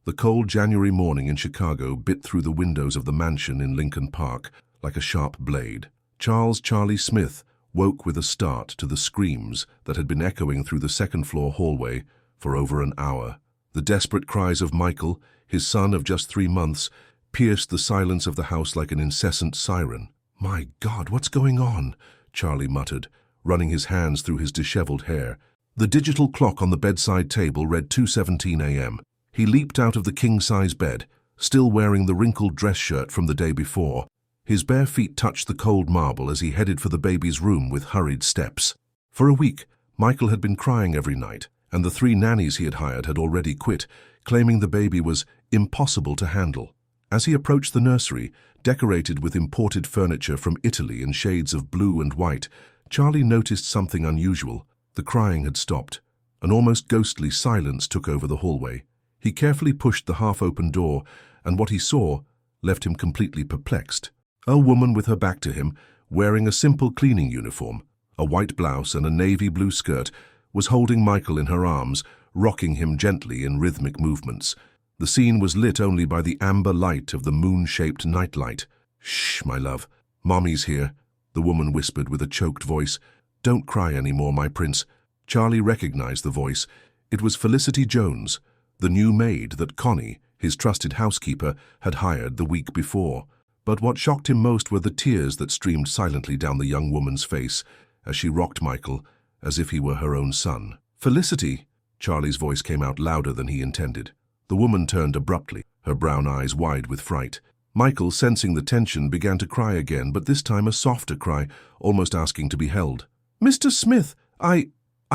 The cold January morning in Chicago bit through the windows of the mansion in Lincoln Park like a sharp blade. Charles Charlie Smith woke with a start to the screams that had been echoing through the second-floor hallway for over an hour. The desperate cries of Michael, his son of just 3 months, pierced the silence of the house like an incessant siren. "My God, what's going on?" Charlie muttered, running his hands through his disheveled hair. The digital clock on the bedside table read 2:17 a.m. He leaped out of the king-size bed, still wearing the wrinkled dress shirt from the day before. His bare feet touched the cold marble as he headed for the baby's room with hurried steps. For a week, Michael had been crying every night, and the 3 nannies he had hired had already quit, claiming the baby was impossible to handle. As he approached the nursery, decorated with imported furniture from Italy in shades of blue and white, Charlie noticed something unusual. The crying had stopped. An almost ghostly silence took over the hallway. He carefully pushed the half-open door, and what he saw left him completely perplexed. A woman with her back to him, wearing a simple cleaning uniform, a white blouse and a navy blue skirt, was holding Michael in her arms, rocking him gently in rhythmic movements. The scene was lit only by the amber light of the moon-shaped nightlight. "Shh, my love. Mommy's here," the woman whispered with a choked voice. "Don't cry anymore, my prince." Charlie recognized the voice. It was Felicity Jones, the new maid that Connie, his trusted housekeeper, had hired the week before. But what shocked him most were the tears that streamed silently down the young woman's face as she rocked Michael as if he were her own son. "Felicity!" Charlie's voice came out louder than he intended. The woman turned abruptly, her brown eyes wide with fright. Michael, sensing the tension, began to cry again, but this time a softer cry, almost asking to be held. "Mr. Smith, I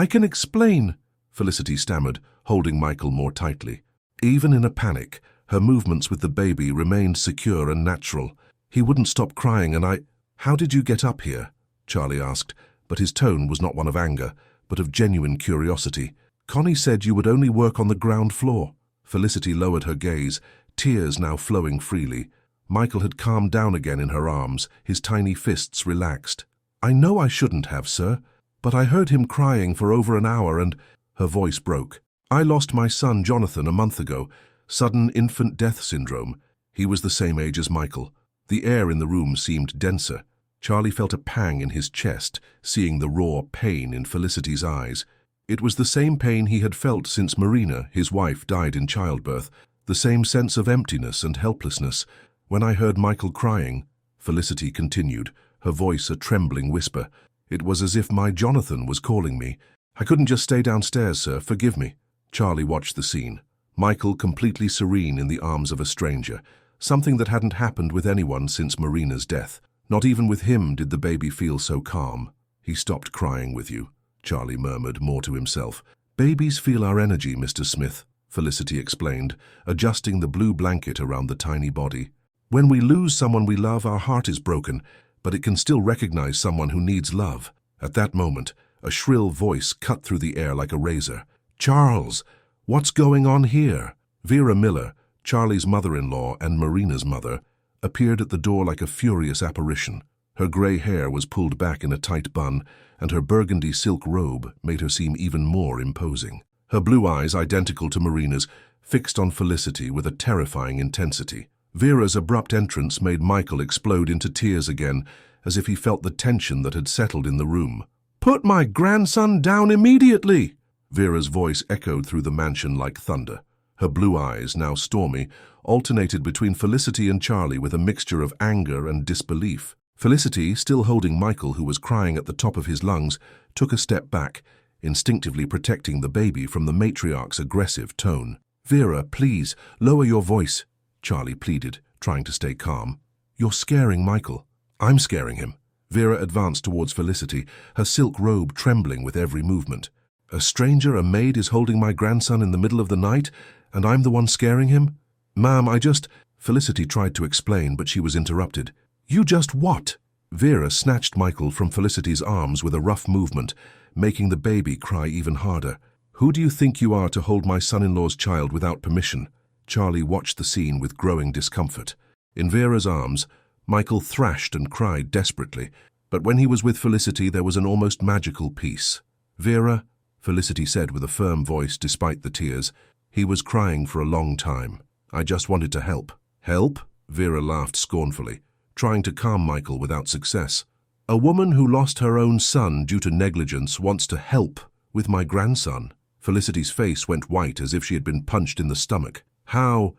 can explain," Felicity stammered, holding Michael more tightly. Even in a panic, her movements with the baby remained secure and natural. "He wouldn't stop crying and How did you get up here?" Charlie asked, but his tone was not one of anger, but of genuine curiosity. "Connie said you would only work on the ground floor." Felicity lowered her gaze, tears now flowing freely. Michael had calmed down again in her arms, his tiny fists relaxed. "I know I shouldn't have, sir, but I heard him crying for over an hour and—" Her voice broke. "I lost my son Jonathan a month ago, sudden infant death syndrome." He was the same age as Michael. The air in the room seemed denser. Charlie felt a pang in his chest, seeing the raw pain in Felicity's eyes. It was the same pain he had felt since Marina, his wife, died in childbirth, the same sense of emptiness and helplessness. "When I heard Michael crying," Felicity continued, her voice a trembling whisper, "it was as if my Jonathan was calling me. I couldn't just stay downstairs, sir, forgive me." Charlie watched the scene. Michael completely serene in the arms of a stranger, something that hadn't happened with anyone since Marina's death. Not even with him did the baby feel so calm. "He stopped crying with you," Charlie murmured, more to himself. "Babies feel our energy, Mr. Smith," Felicity explained, adjusting the blue blanket around the tiny body. "When we lose someone we love, our heart is broken, but it can still recognize someone who needs love." At that moment, a shrill voice cut through the air like a razor. "Charles, what's going on here?" Vera Miller, Charlie's mother-in-law and Marina's mother, appeared at the door like a furious apparition. Her gray hair was pulled back in a tight bun, and her burgundy silk robe made her seem even more imposing. Her blue eyes, identical to Marina's, fixed on Felicity with a terrifying intensity. Vera's abrupt entrance made Michael explode into tears again, as if he felt the tension that had settled in the room. "Put my grandson down immediately!" Vera's voice echoed through the mansion like thunder. Her blue eyes, now stormy, alternated between Felicity and Charlie with a mixture of anger and disbelief. Felicity, still holding Michael, who was crying at the top of his lungs, took a step back, instinctively protecting the baby from the matriarch's aggressive tone. "Vera, please, lower your voice," Charlie pleaded, trying to stay calm. "You're scaring Michael." "I'm scaring him." Vera advanced towards Felicity, her silk robe trembling with every movement. "A stranger, a maid, is holding my grandson in the middle of the night, and I'm the one scaring him? Ma'am, Felicity tried to explain, but she was interrupted. "You just what?" Vera snatched Michael from Felicity's arms with a rough movement, making the baby cry even harder. "Who do you think you are to hold my son-in-law's child without permission?" Charlie watched the scene with growing discomfort. In Vera's arms, Michael thrashed and cried desperately, but when he was with Felicity there was an almost magical peace. "Vera," Felicity said with a firm voice despite the tears, He was crying for a long time. I just wanted to help. Help? Vera laughed scornfully, trying to calm Michael without success. A woman who lost her own son due to negligence wants to help with my grandson. Felicity's face went white as if she had been punched in the stomach. How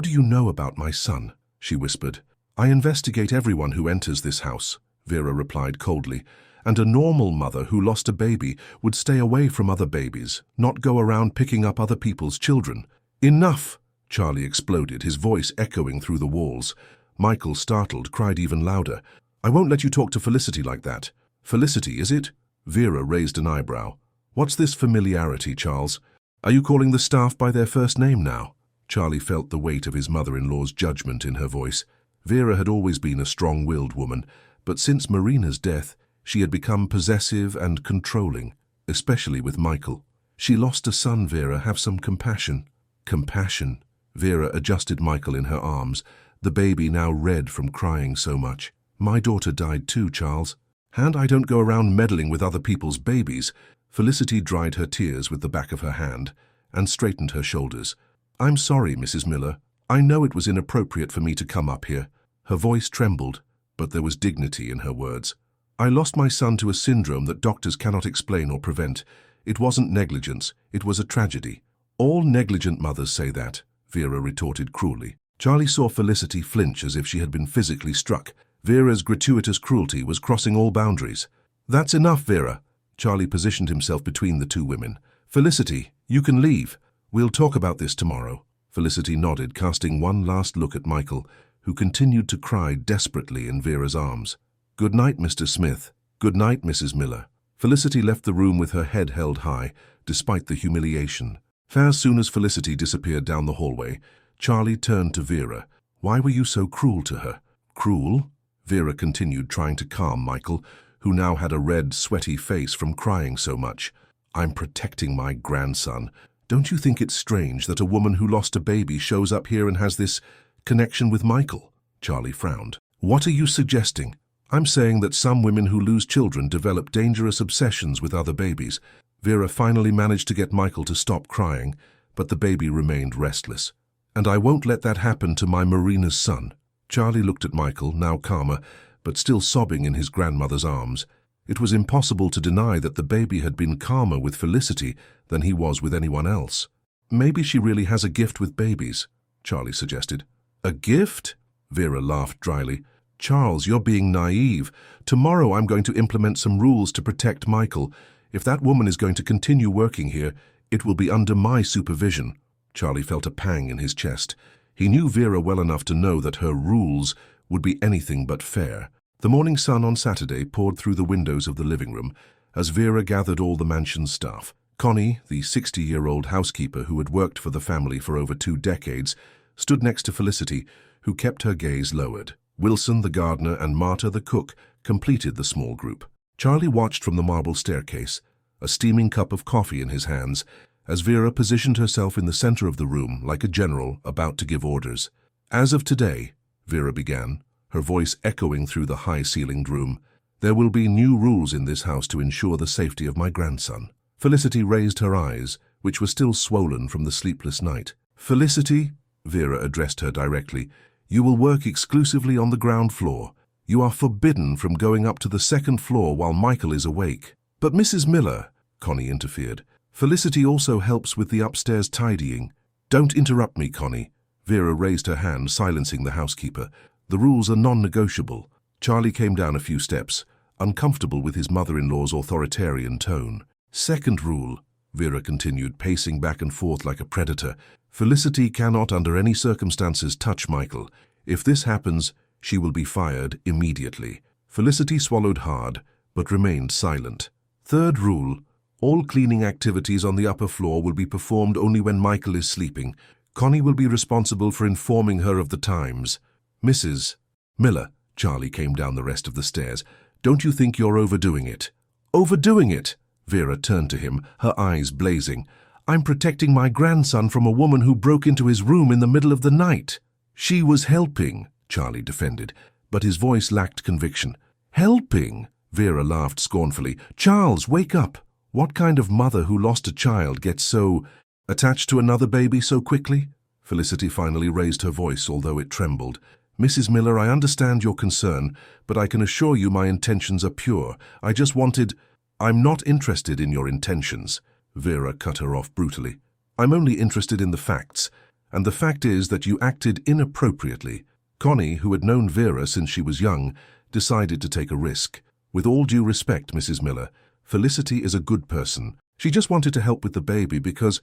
do you know about my son? She whispered. I investigate everyone who enters this house, Vera replied coldly, and a normal mother who lost a baby would stay away from other babies, not go around picking up other people's children. Enough! Charlie exploded, his voice echoing through the walls. Michael, startled, cried even louder. I won't let you talk to Felicity like that. Felicity, is it? Vera raised an eyebrow. What's this familiarity, Charles? Are you calling the staff by their first name now? Charlie felt the weight of his mother-in-law's judgment in her voice. Vera had always been a strong-willed woman, but since Marina's death, she had become possessive and controlling, especially with Michael. She lost a son, Vera. Have some compassion. Compassion. Vera adjusted Michael in her arms, the baby now red from crying so much. My daughter died too, Charles. And I don't go around meddling with other people's babies. Felicity dried her tears with the back of her hand and straightened her shoulders. I'm sorry, Mrs. Miller. I know it was inappropriate for me to come up here. Her voice trembled, but there was dignity in her words. I lost my son to a syndrome that doctors cannot explain or prevent. It wasn't negligence, it was a tragedy. All negligent mothers say that, Vera retorted cruelly. Charlie saw Felicity flinch as if she had been physically struck. Vera's gratuitous cruelty was crossing all boundaries. That's enough, Vera. Charlie positioned himself between the two women. Felicity, you can leave. We'll talk about this tomorrow. Felicity nodded, casting one last look at Michael, who continued to cry desperately in Vera's arms. Good night, Mr. Smith. Good night, Mrs. Miller. Felicity left the room with her head held high, despite the humiliation. As soon as Felicity disappeared down the hallway, Charlie turned to Vera. Why were you so cruel to her? Cruel? Vera continued, trying to calm Michael, who now had a red, sweaty face from crying so much. I'm protecting my grandson. Don't you think it's strange that a woman who lost a baby shows up here and has this connection with Michael? Charlie frowned. What are you suggesting? I'm saying that some women who lose children develop dangerous obsessions with other babies. Vera finally managed to get Michael to stop crying, but the baby remained restless. And I won't let that happen to my Marina's son. Charlie looked at Michael, now calmer, but still sobbing in his grandmother's arms. It was impossible to deny that the baby had been calmer with Felicity than he was with anyone else. Maybe she really has a gift with babies, Charlie suggested. A gift? Vera laughed dryly. Charles, you're being naive. Tomorrow I'm going to implement some rules to protect Michael. If that woman is going to continue working here, it will be under my supervision. Charlie felt a pang in his chest. He knew Vera well enough to know that her rules would be anything but fair. The morning sun on Saturday poured through the windows of the living room as Vera gathered all the mansion's staff. Connie, the 60-year-old housekeeper who had worked for the family for over 2 decades, stood next to Felicity, who kept her gaze lowered. Wilson, the gardener, and Marta, the cook, completed the small group. Charlie watched from the marble staircase, a steaming cup of coffee in his hands, as Vera positioned herself in the center of the room like a general about to give orders. As of today, Vera began, her voice echoing through the high-ceilinged room, there will be new rules in this house to ensure the safety of my grandson. Felicity raised her eyes, which were still swollen from the sleepless night. Felicity, Vera addressed her directly, you will work exclusively on the ground floor. You are forbidden from going up to the 2nd floor while Michael is awake. But Mrs. Miller, Connie interfered, Felicity also helps with the upstairs tidying. Don't interrupt me, Connie. Vera raised her hand, silencing the housekeeper. The rules are non-negotiable. Charlie came down a few steps, uncomfortable with his mother-in-law's authoritarian tone. Second rule, Vera continued, pacing back and forth like a predator. Felicity cannot under any circumstances touch Michael. If this happens, she will be fired immediately. Felicity swallowed hard, but remained silent. Third rule, all cleaning activities on the upper floor will be performed only when Michael is sleeping. Connie will be responsible for informing her of the times. Mrs. Miller, Charlie came down the rest of the stairs. Don't you think you're overdoing it? Overdoing it? Vera turned to him, her eyes blazing. I'm protecting my grandson from a woman who broke into his room in the middle of the night. She was helping, Charlie defended, but his voice lacked conviction. Helping? Vera laughed scornfully. Charles, wake up. What kind of mother who lost a child gets so Attached to another baby so quickly? Felicity finally raised her voice, although it trembled. Mrs. Miller, I understand your concern, but I can assure you my intentions are pure. I just wanted— I'm not interested in your intentions. Vera cut her off brutally. I'm only interested in the facts, and the fact is that you acted inappropriately. Connie, who had known Vera since she was young, decided to take a risk. With all due respect, Mrs. Miller, Felicity is a good person. She just wanted to help with the baby because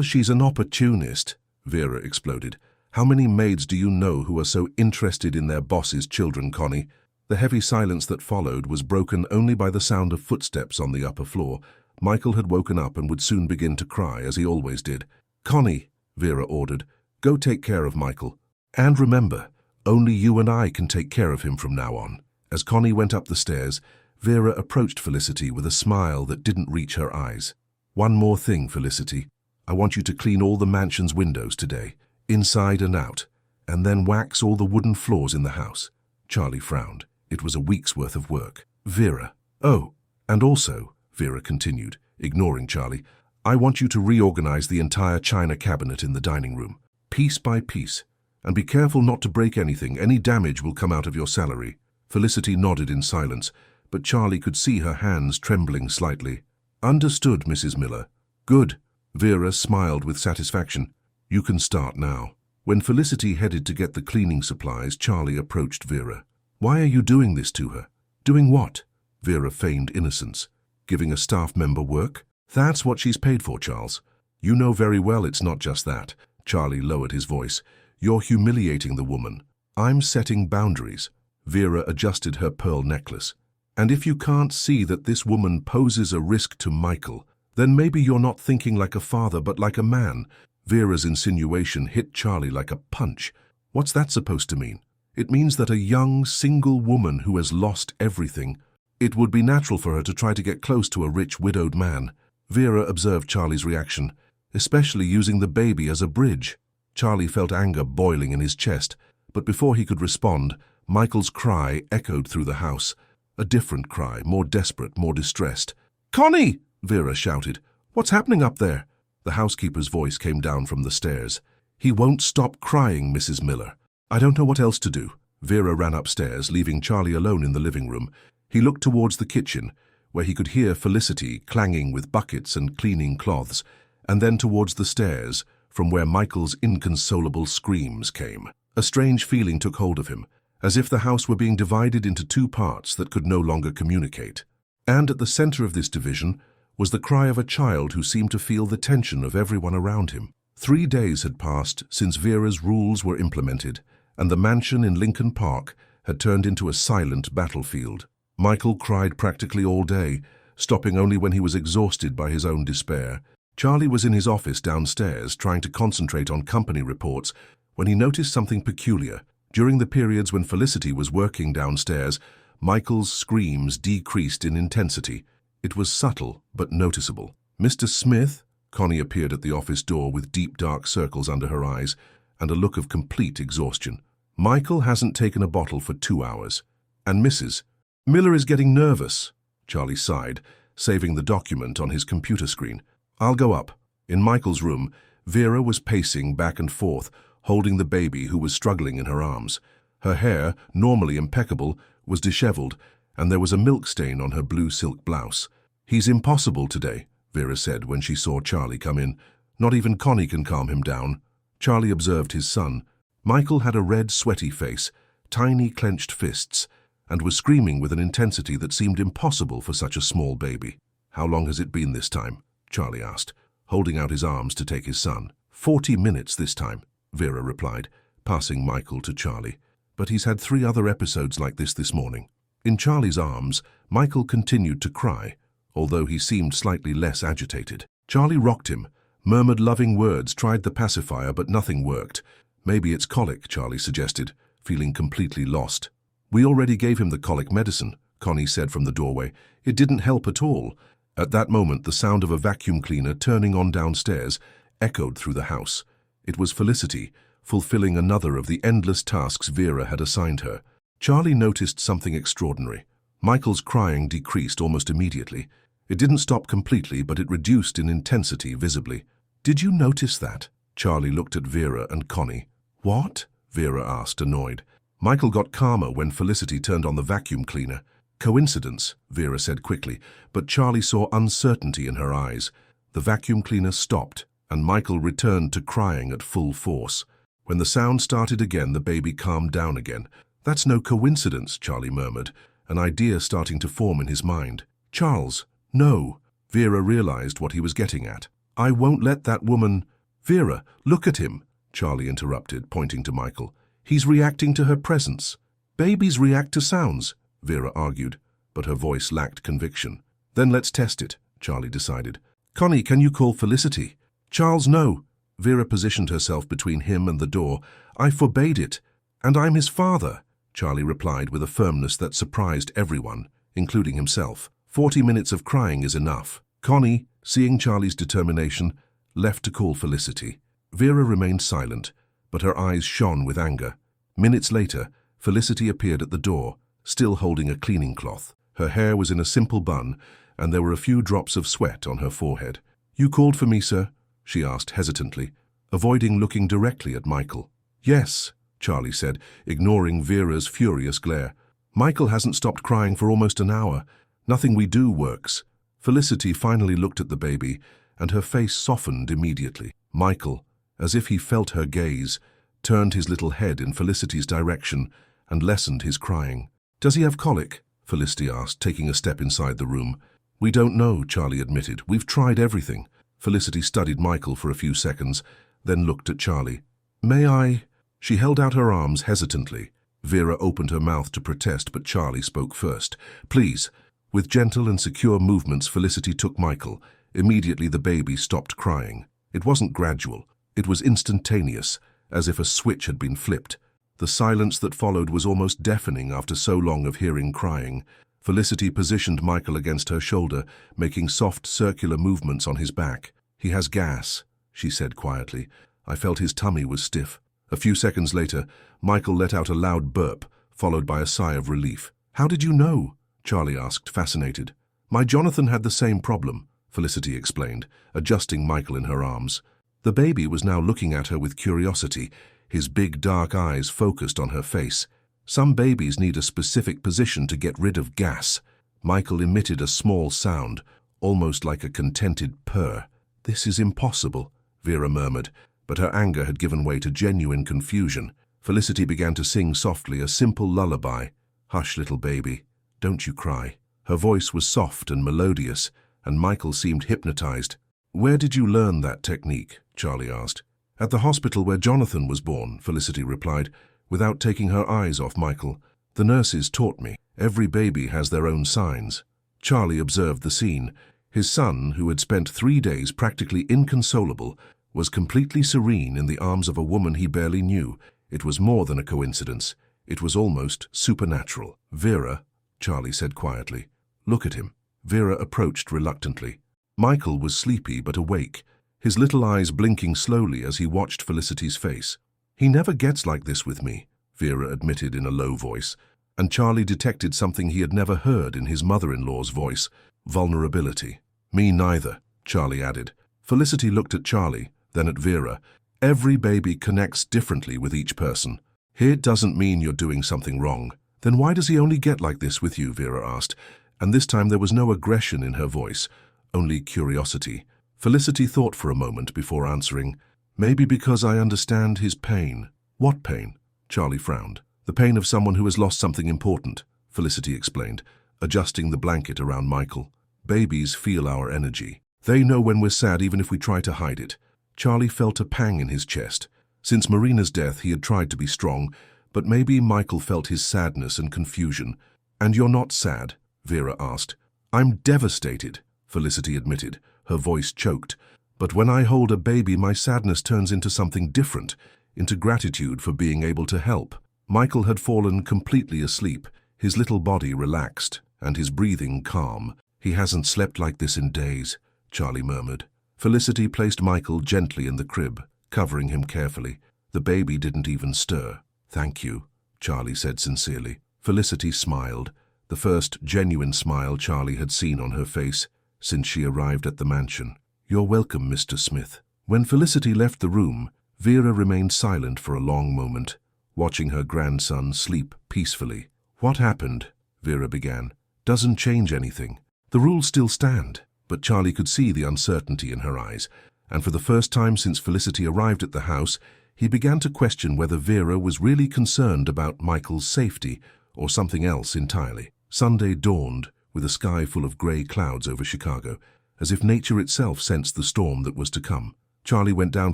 she's an opportunist, Vera exploded. How many maids do you know who are so interested in their boss's children, Connie? The heavy silence that followed was broken only by the sound of footsteps on the upper floor. Michael had woken up and would soon begin to cry, as he always did. Connie, Vera ordered, go take care of Michael. And remember, only you and I can take care of him from now on. As Connie went up the stairs, Vera approached Felicity with a smile that didn't reach her eyes. One more thing, Felicity. I want you to clean all the mansion's windows today, inside and out, and then wax all the wooden floors in the house. Charlie frowned. It was a week's worth of work. Vera. Oh, and also, Vera continued, ignoring Charlie, I want you to reorganize the entire china cabinet in the dining room, piece by piece. And be careful not to break anything. Any damage will come out of your salary. Felicity nodded in silence, but Charlie could see her hands trembling slightly. Understood, Mrs. Miller. Good. Vera smiled with satisfaction. You can start now. When Felicity headed to get the cleaning supplies, Charlie approached Vera. Why are you doing this to her? Doing what? Vera feigned innocence. Giving a staff member work? That's what she's paid for, Charles. You know very well it's not just that. Charlie lowered his voice. You're humiliating the woman. I'm setting boundaries. Vera adjusted her pearl necklace. And if you can't see that this woman poses a risk to Michael, then maybe you're not thinking like a father but like a man. Vera's insinuation hit Charlie like a punch. What's that supposed to mean? It means that a young, single woman who has lost everything, it would be natural for her to try to get close to a rich, widowed man. Vera observed Charlie's reaction, especially using the baby as a bridge. Charlie felt anger boiling in his chest, but before he could respond, Michael's cry echoed through the house. A different cry, more desperate, more distressed. Connie! Vera shouted. What's happening up there? The housekeeper's voice came down from the stairs. He won't stop crying, Mrs. Miller. I don't know what else to do. Vera ran upstairs, leaving Charlie alone in the living room. He looked towards the kitchen, where he could hear Felicity clanging with buckets and cleaning cloths, and then towards the stairs, from where Michael's inconsolable screams came. A strange feeling took hold of him, as if the house were being divided into two parts that could no longer communicate. And at the center of this division was the cry of a child who seemed to feel the tension of everyone around him. 3 days had passed since Vera's rules were implemented, and the mansion in Lincoln Park had turned into a silent battlefield. Michael cried practically all day, stopping only when he was exhausted by his own despair. Charlie was in his office downstairs, trying to concentrate on company reports, when he noticed something peculiar. During the periods when Felicity was working downstairs, Michael's screams decreased in intensity. It was subtle, but noticeable. Mr. Smith? Connie appeared at the office door with deep dark circles under her eyes and a look of complete exhaustion. Michael hasn't taken a bottle for 2 hours. And Mrs. Miller is getting nervous. Charlie sighed, saving the document on his computer screen. I'll go up. In Michael's room, Vera was pacing back and forth, holding the baby who was struggling in her arms. Her hair, normally impeccable, was disheveled, and there was a milk stain on her blue silk blouse. He's impossible today, Vera said when she saw Charlie come in. Not even Connie can calm him down. Charlie observed his son. Michael had a red, sweaty face, tiny clenched fists, and was screaming with an intensity that seemed impossible for such a small baby. How long has it been this time? Charlie asked, holding out his arms to take his son. 40 minutes this time, Vera replied, passing Michael to Charlie. But he's had 3 other episodes like this morning. In Charlie's arms, Michael continued to cry, although he seemed slightly less agitated. Charlie rocked him, murmured loving words, tried the pacifier, but nothing worked. Maybe it's colic, Charlie suggested, feeling completely lost. We already gave him the colic medicine, Connie said from the doorway. It didn't help at all. At that moment, the sound of a vacuum cleaner turning on downstairs echoed through the house. It was Felicity, fulfilling another of the endless tasks Vera had assigned her. Charlie noticed something extraordinary. Michael's crying decreased almost immediately. It didn't stop completely, but it reduced in intensity visibly. Did you notice that? Charlie looked at Vera and Connie. What? Vera asked, annoyed. Michael got calmer when Felicity turned on the vacuum cleaner. Coincidence, Vera said quickly, but Charlie saw uncertainty in her eyes. The vacuum cleaner stopped, and Michael returned to crying at full force. When the sound started again, the baby calmed down again. That's no coincidence, Charlie murmured, an idea starting to form in his mind. Charles, no. Vera realized what he was getting at. I won't let that woman... Vera, look at him, Charlie interrupted, pointing to Michael. He's reacting to her presence. Babies react to sounds, Vera argued, but her voice lacked conviction. Then let's test it, Charlie decided. Connie, can you call Felicity? Charles, no. Vera positioned herself between him and the door. I forbade it. And I'm his father, Charlie replied with a firmness that surprised everyone, including himself. 40 minutes of crying is enough. Connie, seeing Charlie's determination, left to call Felicity. Vera remained silent, but her eyes shone with anger. Minutes later, Felicity appeared at the door, still holding a cleaning cloth. Her hair was in a simple bun, and there were a few drops of sweat on her forehead. You called for me, sir? She asked hesitantly, avoiding looking directly at Michael. Yes, Charlie said, ignoring Vera's furious glare. Michael hasn't stopped crying for almost an hour. Nothing we do works. Felicity finally looked at the baby, and her face softened immediately. Michael, as if he felt her gaze, turned his little head in Felicity's direction and lessened his crying. Does he have colic? Felicity asked, taking a step inside the room. We don't know, Charlie admitted. We've tried everything. Felicity studied Michael for a few seconds, then looked at Charlie. May I? She held out her arms hesitantly. Vera opened her mouth to protest, but Charlie spoke first. Please. With gentle and secure movements, Felicity took Michael. Immediately the baby stopped crying. It wasn't gradual. It was instantaneous, as if a switch had been flipped. The silence that followed was almost deafening after so long of hearing crying. Felicity positioned Michael against her shoulder, making soft circular movements on his back. He has gas, she said quietly. I felt his tummy was stiff. A few seconds later, Michael let out a loud burp, followed by a sigh of relief. How did you know? Charlie asked, fascinated. My Jonathan had the same problem, Felicity explained, adjusting Michael in her arms. The baby was now looking at her with curiosity, his big dark eyes focused on her face. Some babies need a specific position to get rid of gas. Michael emitted a small sound, almost like a contented purr. This is impossible, Vera murmured, but her anger had given way to genuine confusion. Felicity began to sing softly a simple lullaby. Hush, little baby, don't you cry. Her voice was soft and melodious, and Michael seemed hypnotized. Where did you learn that technique? Charlie asked. At the hospital where Jonathan was born, Felicity replied, without taking her eyes off Michael. The nurses taught me. Every baby has their own signs. Charlie observed the scene. His son, who had spent 3 days practically inconsolable, was completely serene in the arms of a woman he barely knew. It was more than a coincidence. It was almost supernatural. Vera, Charlie said quietly. Look at him. Vera approached reluctantly. Michael was sleepy but awake, his little eyes blinking slowly as he watched Felicity's face. He never gets like this with me, Vera admitted in a low voice, and Charlie detected something he had never heard in his mother-in-law's voice, vulnerability. Me neither, Charlie added. Felicity looked at Charlie, then at Vera. Every baby connects differently with each person. It doesn't mean you're doing something wrong. Then why does he only get like this with you? Vera asked, and this time there was no aggression in her voice, only curiosity. Felicity thought for a moment before answering, Maybe because I understand his pain. What pain? Charlie frowned. The pain of someone who has lost something important, Felicity explained, adjusting the blanket around Michael. Babies feel our energy. They know when we're sad even if we try to hide it. Charlie felt a pang in his chest. Since Marina's death, he had tried to be strong, but maybe Michael felt his sadness and confusion. And you're not sad? Vera asked. I'm devastated, Felicity admitted, her voice choked. But when I hold a baby, my sadness turns into something different, into gratitude for being able to help. Michael had fallen completely asleep, his little body relaxed, and his breathing calm. He hasn't slept like this in days, Charlie murmured. Felicity placed Michael gently in the crib, covering him carefully. The baby didn't even stir. Thank you, Charlie said sincerely. Felicity smiled, the first genuine smile Charlie had seen on her face since she arrived at the mansion. You're welcome, Mr. Smith, When Felicity left the room, Vera remained silent for a long moment, watching her grandson sleep peacefully. "What happened?" Vera began. "Doesn't change anything. The rules still stand." But Charlie could see the uncertainty in her eyes, and for the first time since Felicity arrived at the house, he began to question whether Vera was really concerned about Michael's safety or something else entirely. Sunday dawned, with a sky full of grey clouds over Chicago, as if nature itself sensed the storm that was to come. Charlie went down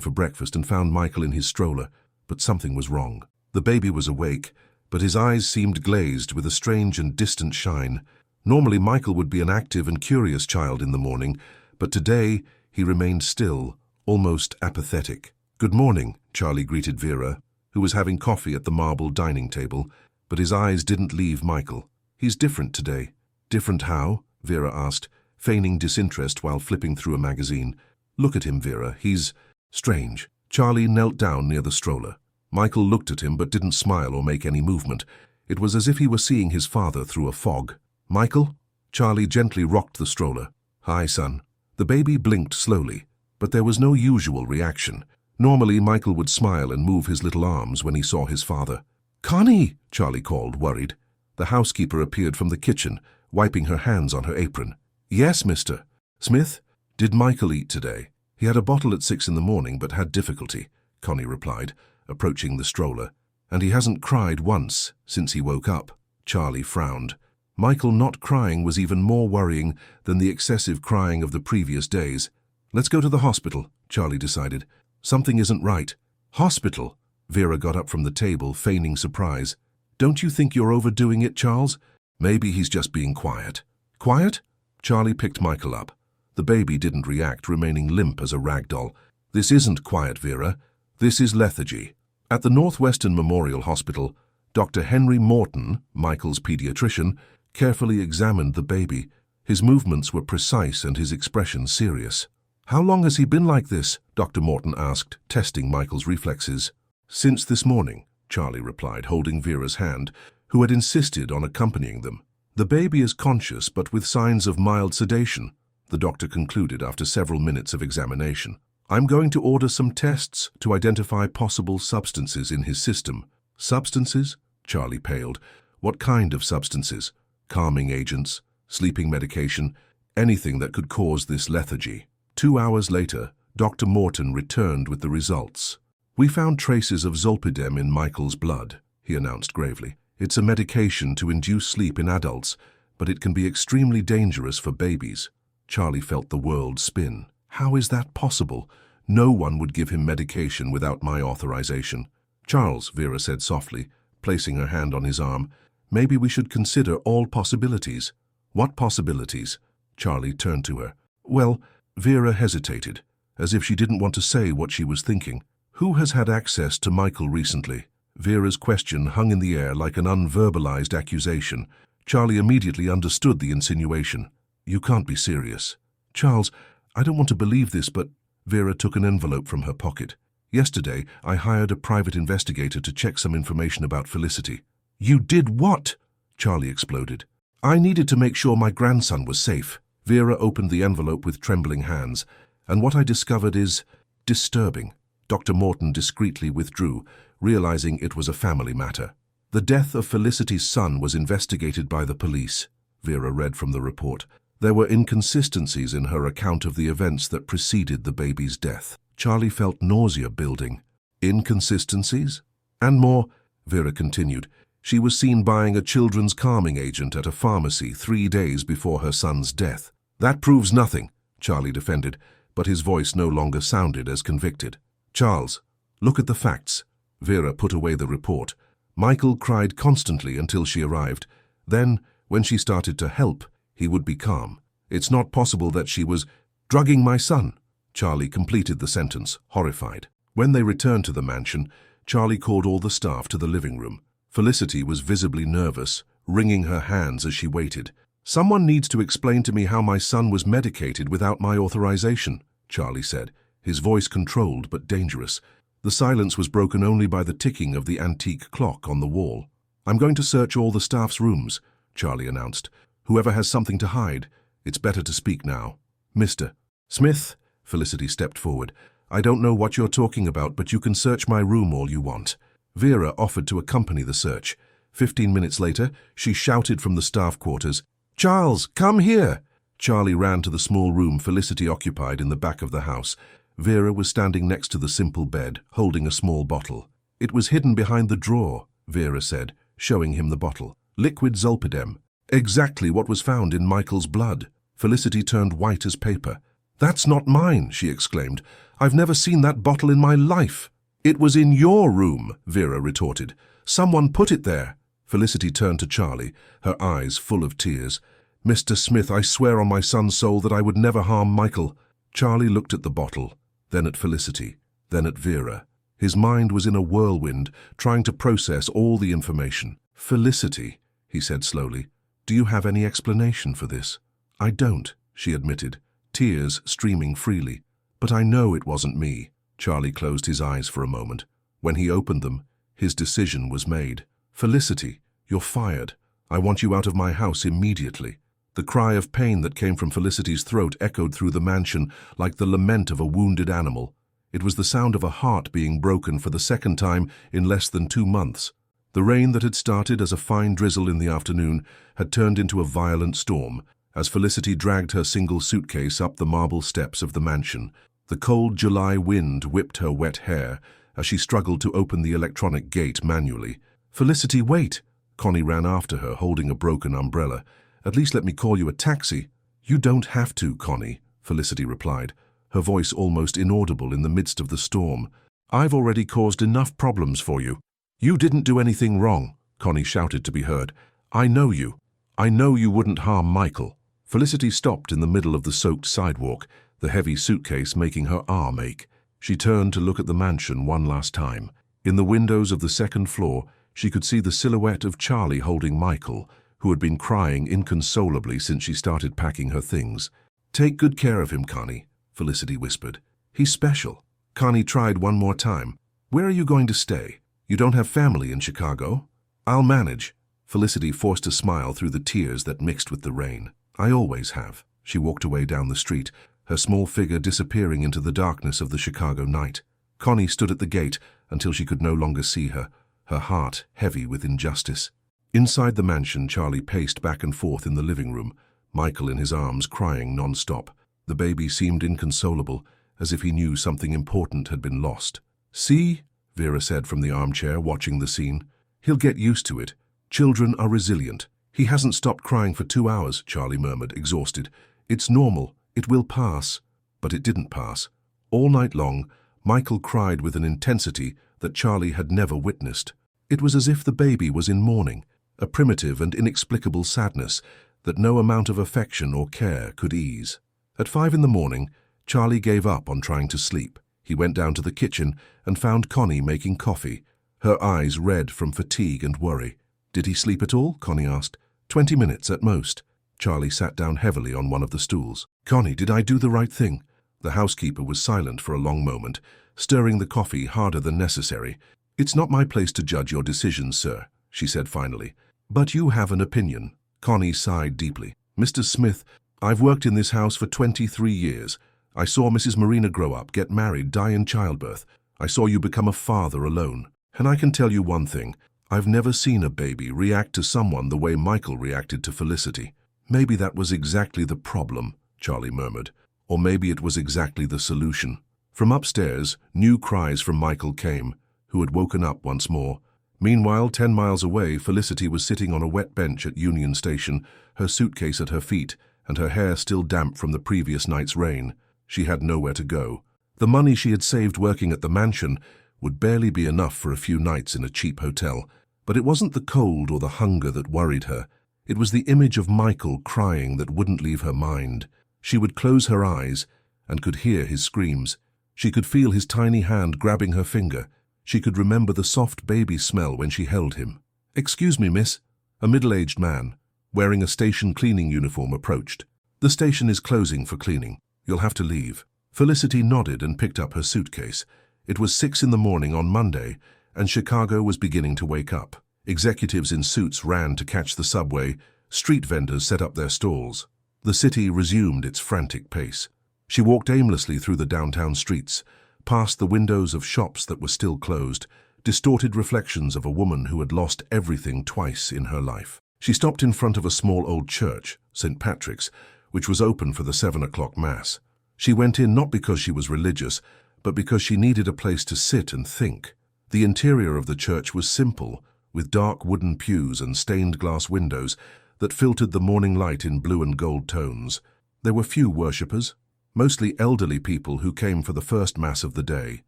for breakfast and found Michael in his stroller, but something was wrong. The baby was awake, but his eyes seemed glazed with a strange and distant shine. Normally Michael would be an active and curious child in the morning, but today he remained still, almost apathetic. "Good morning," Charlie greeted Vera, who was having coffee at the marble dining table, but his eyes didn't leave Michael. "He's different today." "Different how?" Vera asked, feigning disinterest while flipping through a magazine. "Look at him, Vera. He's strange." Charlie knelt down near the stroller. Michael looked at him but didn't smile or make any movement. It was as if he were seeing his father through a fog. "Michael?" Charlie gently rocked the stroller. "Hi, son." The baby blinked slowly, but there was no usual reaction. Normally, Michael would smile and move his little arms when he saw his father. "Connie!" Charlie called, worried. The housekeeper appeared from the kitchen, wiping her hands on her apron. "Yes, Mr. Smith? Did Michael eat today? He had a bottle at 6 in the morning but had difficulty," Connie replied, approaching the stroller. "And he hasn't cried once since he woke up." Charlie frowned. Michael not crying was even more worrying than the excessive crying of the previous days. "Let's go to the hospital," Charlie decided. "Something isn't right." "Hospital?" Vera got up from the table, feigning surprise. "Don't you think you're overdoing it, Charles? Maybe he's just being quiet." "Quiet?" Charlie picked Michael up. The baby didn't react, remaining limp as a rag doll. "This isn't quiet, Vera. This is lethargy." At the Northwestern Memorial Hospital, Dr. Henry Morton, Michael's pediatrician, carefully examined the baby. His movements were precise and his expression serious. "How long has he been like this?" Dr. Morton asked, testing Michael's reflexes. "Since this morning," Charlie replied, holding Vera's hand, who had insisted on accompanying them. "The baby is conscious but with signs of mild sedation," the doctor concluded after several minutes of examination. "I'm going to order some tests to identify possible substances in his system." "Substances?" Charlie paled. "What kind of substances? Calming agents, sleeping medication, anything that could cause this lethargy." 2 hours later, Dr. Morton returned with the results. "We found traces of zolpidem in Michael's blood," he announced gravely. "It's a medication to induce sleep in adults, but it can be extremely dangerous for babies." Charlie felt the world spin. "How is that possible? No one would give him medication without my authorization." "Charles," Vera said softly, placing her hand on his arm, "maybe we should consider all possibilities." "What possibilities?" Charlie turned to her. "Well," Vera hesitated, as if she didn't want to say what she was thinking. "Who has had access to Michael recently?" Vera's question hung in the air like an unverbalized accusation. Charlie immediately understood the insinuation. "You can't be serious." "Charles, I don't want to believe this, but—" Vera took an envelope from her pocket. "Yesterday, I hired a private investigator to check some information about Felicity." "You did what?" Charlie exploded. "I needed to make sure my grandson was safe." Vera opened the envelope with trembling hands, "and what I discovered is disturbing." Dr. Morton discreetly withdrew, realizing it was a family matter. "The death of Felicity's son was investigated by the police," Vera read from the report. "There were inconsistencies in her account of the events that preceded the baby's death." Charlie felt nausea building. "Inconsistencies?" "And more," Vera continued. "She was seen buying a children's calming agent at a pharmacy 3 days before her son's death." "That proves nothing," Charlie defended, but his voice no longer sounded as convicted. "Charles, look at the facts." Vera put away the report. "Michael cried constantly until she arrived. Then, when she started to help, he would be calm. It's not possible that she was drugging my son." Charlie completed the sentence, horrified. When they returned to the mansion, Charlie called all the staff to the living room. Felicity was visibly nervous, wringing her hands as she waited. "Someone needs to explain to me how my son was medicated without my authorization," Charlie said, his voice controlled but dangerous. The silence was broken only by the ticking of the antique clock on the wall. "I'm going to search all the staff's rooms," Charlie announced. "Whoever has something to hide, it's better to speak now." "Mr. Smith," Felicity stepped forward, I don't know what you're talking about, but you can search my room all you want. Vera offered to accompany the search. 15 minutes later, she shouted from the staff quarters, "Charles, come here!" Charlie ran to the small room Felicity occupied in the back of the house. Vera was standing next to the simple bed, holding a small bottle. "It was hidden behind the drawer," Vera said, showing him the bottle. "Liquid zolpidem. Exactly what was found in Michael's blood." Felicity turned white as paper. "That's not mine," she exclaimed. "I've never seen that bottle in my life." "It was in your room," Vera retorted. "Someone put it there." Felicity turned to Charlie, her eyes full of tears. "Mr. Smith, I swear on my son's soul that I would never harm Michael." Charlie looked at the bottle, then at Felicity, then at Vera. His mind was in a whirlwind, trying to process all the information. "Felicity," he said slowly, "do you have any explanation for this?" "I don't," she admitted, tears streaming freely. "But I know it wasn't me." Charlie closed his eyes for a moment. When he opened them, his decision was made. "Felicity, you're fired. I want you out of my house immediately." The cry of pain that came from Felicity's throat echoed through the mansion like the lament of a wounded animal. It was the sound of a heart being broken for the second time in less than 2 months. The rain that had started as a fine drizzle in the afternoon had turned into a violent storm as Felicity dragged her single suitcase up the marble steps of the mansion. The cold July wind whipped her wet hair as she struggled to open the electronic gate manually. "Felicity, wait!" Connie ran after her, holding a broken umbrella. "At least let me call you a taxi." "You don't have to, Connie," Felicity replied, her voice almost inaudible in the midst of the storm. "I've already caused enough problems for you." "You didn't do anything wrong," Connie shouted to be heard. "I know you. I know you wouldn't harm Michael." Felicity stopped in the middle of the soaked sidewalk, the heavy suitcase making her arm ache. She turned to look at the mansion one last time. In the windows of the second floor, she could see the silhouette of Charlie holding Michael, who had been crying inconsolably since she started packing her things. "Take good care of him, Connie," Felicity whispered. "He's special." Connie tried one more time. "Where are you going to stay? You don't have family in Chicago?" "I'll manage." Felicity forced a smile through the tears that mixed with the rain. "I always have." She walked away down the street, her small figure disappearing into the darkness of the Chicago night. Connie stood at the gate until she could no longer see her, her heart heavy with injustice. Inside the mansion, Charlie paced back and forth in the living room, Michael in his arms crying non-stop. The baby seemed inconsolable, as if he knew something important had been lost. "See?" Vera said from the armchair, watching the scene. "He'll get used to it. Children are resilient." "He hasn't stopped crying for 2 hours, Charlie murmured, exhausted. "It's normal. It will pass." But it didn't pass. All night long, Michael cried with an intensity that Charlie had never witnessed. It was as if the baby was in mourning, a primitive and inexplicable sadness that no amount of affection or care could ease. At 5 in the morning, Charlie gave up on trying to sleep. He went down to the kitchen and found Connie making coffee, her eyes red from fatigue and worry. "Did he sleep at all?" Connie asked. 20 minutes at most." Charlie sat down heavily on one of the stools. "Connie, did I do the right thing?" The housekeeper was silent for a long moment, stirring the coffee harder than necessary. "It's not my place to judge your decisions, sir," she said finally. "But you have an opinion." Connie sighed deeply. "Mr. Smith, I've worked in this house for 23 years. I saw Mrs. Marina grow up, get married, die in childbirth. I saw you become a father alone. And I can tell you one thing. I've never seen a baby react to someone the way Michael reacted to Felicity. Maybe that was exactly the problem," Charlie murmured. "Or maybe it was exactly the solution." From upstairs, new cries from Michael came, who had woken up once more. Meanwhile, 10 miles away, Felicity was sitting on a wet bench at Union Station, her suitcase at her feet, and her hair still damp from the previous night's rain. She had nowhere to go. The money she had saved working at the mansion would barely be enough for a few nights in a cheap hotel. But it wasn't the cold or the hunger that worried her. It was the image of Michael crying that wouldn't leave her mind. She would close her eyes and could hear his screams. She could feel his tiny hand grabbing her finger. She could remember the soft baby smell when she held him. "Excuse me, miss." A middle-aged man, wearing a station cleaning uniform, approached. "The station is closing for cleaning. You'll have to leave." Felicity nodded and picked up her suitcase. It was 6 in the morning on Monday, and Chicago was beginning to wake up. Executives in suits ran to catch the subway. Street vendors set up their stalls. The city resumed its frantic pace. She walked aimlessly through the downtown streets, past the windows of shops that were still closed, distorted reflections of a woman who had lost everything twice in her life. She stopped in front of a small old church, St. Patrick's, which was open for the 7 o'clock Mass. She went in not because she was religious, but because she needed a place to sit and think. The interior of the church was simple, with dark wooden pews and stained glass windows that filtered the morning light in blue and gold tones. There were few worshippers, mostly elderly people who came for the first Mass of the day.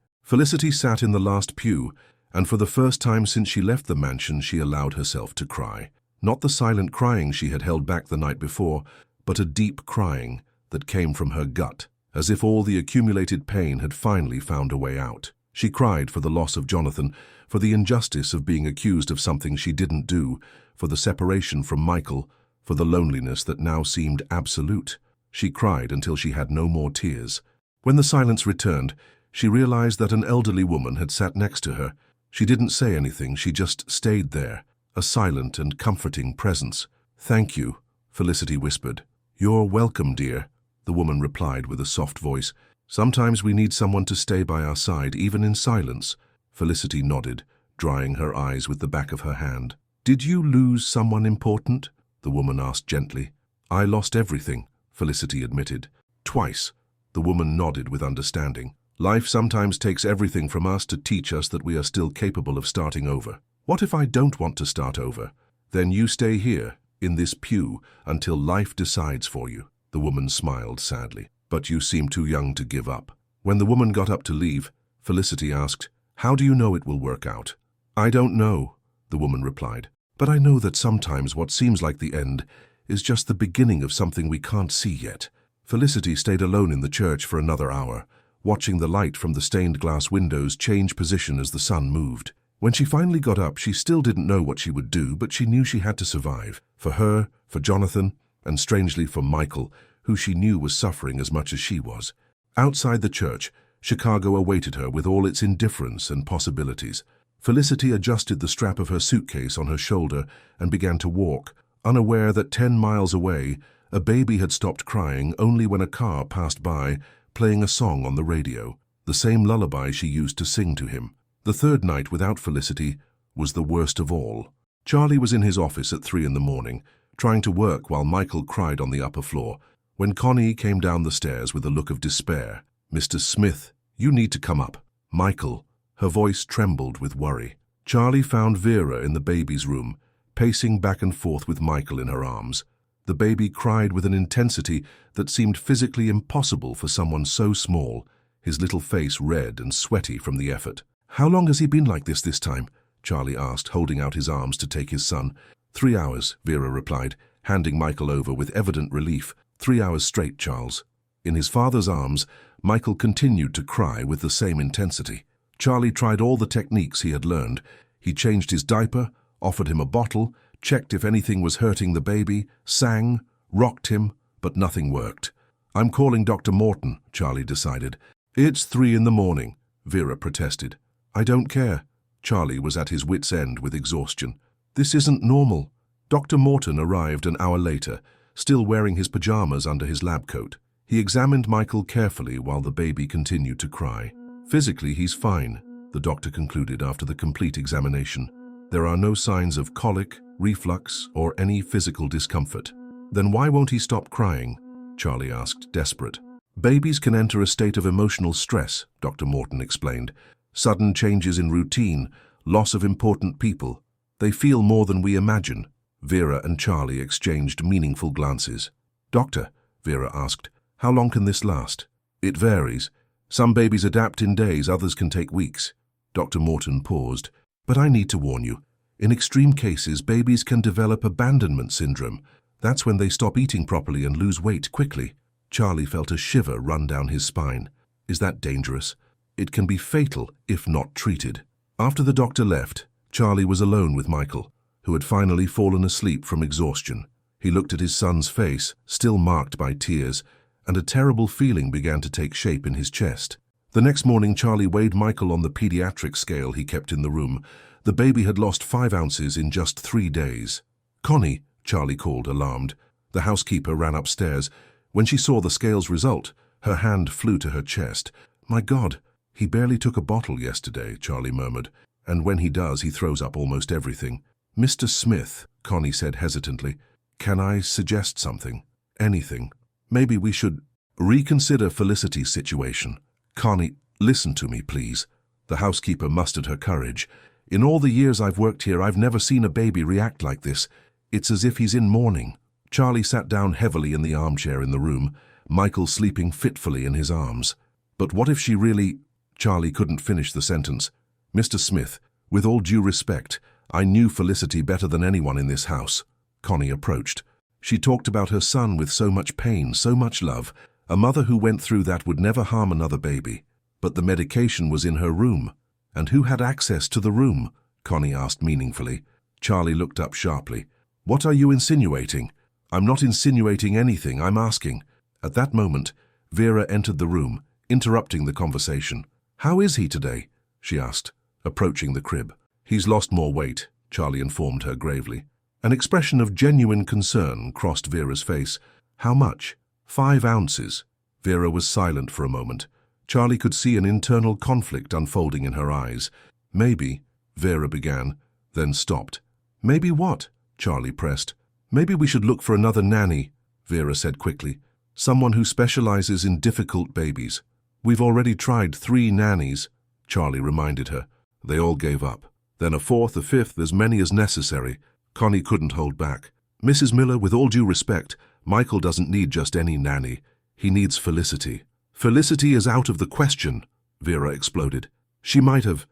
Felicity sat in the last pew, and for the first time since she left the mansion she allowed herself to cry. Not the silent crying she had held back the night before, but a deep crying that came from her gut, as if all the accumulated pain had finally found a way out. She cried for the loss of Jonathan, for the injustice of being accused of something she didn't do, for the separation from Michael, for the loneliness that now seemed absolute. She cried until she had no more tears. When the silence returned, she realized that an elderly woman had sat next to her. She didn't say anything, she just stayed there, a silent and comforting presence. "Thank you," Felicity whispered. "You're welcome, dear," the woman replied with a soft voice. "Sometimes we need someone to stay by our side, even in silence." Felicity nodded, drying her eyes with the back of her hand. "Did you lose someone important?" the woman asked gently. "I lost everything," Felicity admitted. "Twice." The woman nodded with understanding. "Life sometimes takes everything from us to teach us that we are still capable of starting over. What if I don't want to start over? Then you stay here, in this pew, until life decides for you." The woman smiled sadly. "But you seem too young to give up." When the woman got up to leave, Felicity asked, "How do you know it will work out?" "I don't know," the woman replied. "But I know that sometimes what seems like the end is just the beginning of something we can't see yet." Felicity stayed alone in the church for another hour, watching the light from the stained glass windows change position as the sun moved. When she finally got up, she still didn't know what she would do, but she knew she had to survive. For her, for Jonathan, and strangely for Michael, who she knew was suffering as much as she was. Outside the church, Chicago awaited her with all its indifference and possibilities. Felicity adjusted the strap of her suitcase on her shoulder and began to walk, unaware that 10 miles away, a baby had stopped crying only when a car passed by, playing a song on the radio, the same lullaby she used to sing to him. The third night without Felicity was the worst of all. Charlie was in his office at 3 in the morning, trying to work while Michael cried on the upper floor, when Connie came down the stairs with a look of despair. "Mr. Smith, you need to come up." "Michael," her voice trembled with worry. Charlie found Vera in the baby's room, pacing back and forth with Michael in her arms. The baby cried with an intensity that seemed physically impossible for someone so small, his little face red and sweaty from the effort. "How long has he been like this time?" Charlie asked, holding out his arms to take his son. 3 hours, Vera replied, handing Michael over with evident relief. 3 hours straight, Charles." In his father's arms, Michael continued to cry with the same intensity. Charlie tried all the techniques he had learned. He changed his diaper, offered him a bottle, checked if anything was hurting the baby, sang, rocked him, but nothing worked. "I'm calling Dr. Morton," Charlie decided. "It's 3 in the morning, Vera protested. "I don't care." Charlie was at his wit's end with exhaustion. "This isn't normal." Dr. Morton arrived an hour later, still wearing his pajamas under his lab coat. He examined Michael carefully while the baby continued to cry. "Physically, he's fine," the doctor concluded after the complete examination. "There are no signs of colic, reflux, or any physical discomfort." "Then why won't he stop crying?" Charlie asked, desperate. "Babies can enter a state of emotional stress," Dr. Morton explained. "Sudden changes in routine, loss of important people. They feel more than we imagine." Vera and Charlie exchanged meaningful glances. "Doctor," Vera asked, "how long can this last?" "It varies. Some babies adapt in days, others can take weeks." Dr. Morton paused. "But I need to warn you. In extreme cases, babies can develop abandonment syndrome. That's when they stop eating properly and lose weight quickly." Charlie felt a shiver run down his spine. "Is that dangerous?" "It can be fatal if not treated." After the doctor left, Charlie was alone with Michael, who had finally fallen asleep from exhaustion. He looked at his son's face, still marked by tears, and a terrible feeling began to take shape in his chest. The next morning, Charlie weighed Michael on the pediatric scale he kept in the room. The baby had lost 5 ounces in just 3 days. "Connie," Charlie called, alarmed. The housekeeper ran upstairs. When she saw the scales result, her hand flew to her chest. "My God, He barely took a bottle yesterday, Charlie murmured, and when he does, he throws up almost everything. Mr. Smith, Connie said hesitantly, can I suggest something? Anything. Maybe we should reconsider Felicity's situation. Connie, listen to me, please. The housekeeper mustered her courage. In all the years I've worked here, I've never seen a baby react like this. It's as if he's in mourning. Charlie sat down heavily in the armchair in the room, Michael sleeping fitfully in his arms. But what if she really... Charlie couldn't finish the sentence. Mr. Smith, with all due respect, I knew Felicity better than anyone in this house. Connie approached. She talked about her son with so much pain, so much love. A mother who went through that would never harm another baby. But the medication was in her room. And who had access to the room? Connie asked meaningfully. Charlie looked up sharply. What are you insinuating? I'm not insinuating anything, I'm asking. At that moment, Vera entered the room, interrupting the conversation. How is he today? She asked, approaching the crib. He's lost more weight, Charlie informed her gravely. An expression of genuine concern crossed Vera's face. How much? 5 ounces. Vera was silent for a moment. Charlie could see an internal conflict unfolding in her eyes. Maybe, Vera began, then stopped. Maybe what? Charlie pressed. Maybe we should look for another nanny, Vera said quickly. Someone who specializes in difficult babies. We've already tried 3 nannies, Charlie reminded her. They all gave up. Then a 4th, a 5th, as many as necessary. Connie couldn't hold back. Mrs. Miller, with all due respect, Michael doesn't need just any nanny. He needs Felicity. Felicity is out of the question, Vera exploded. She might have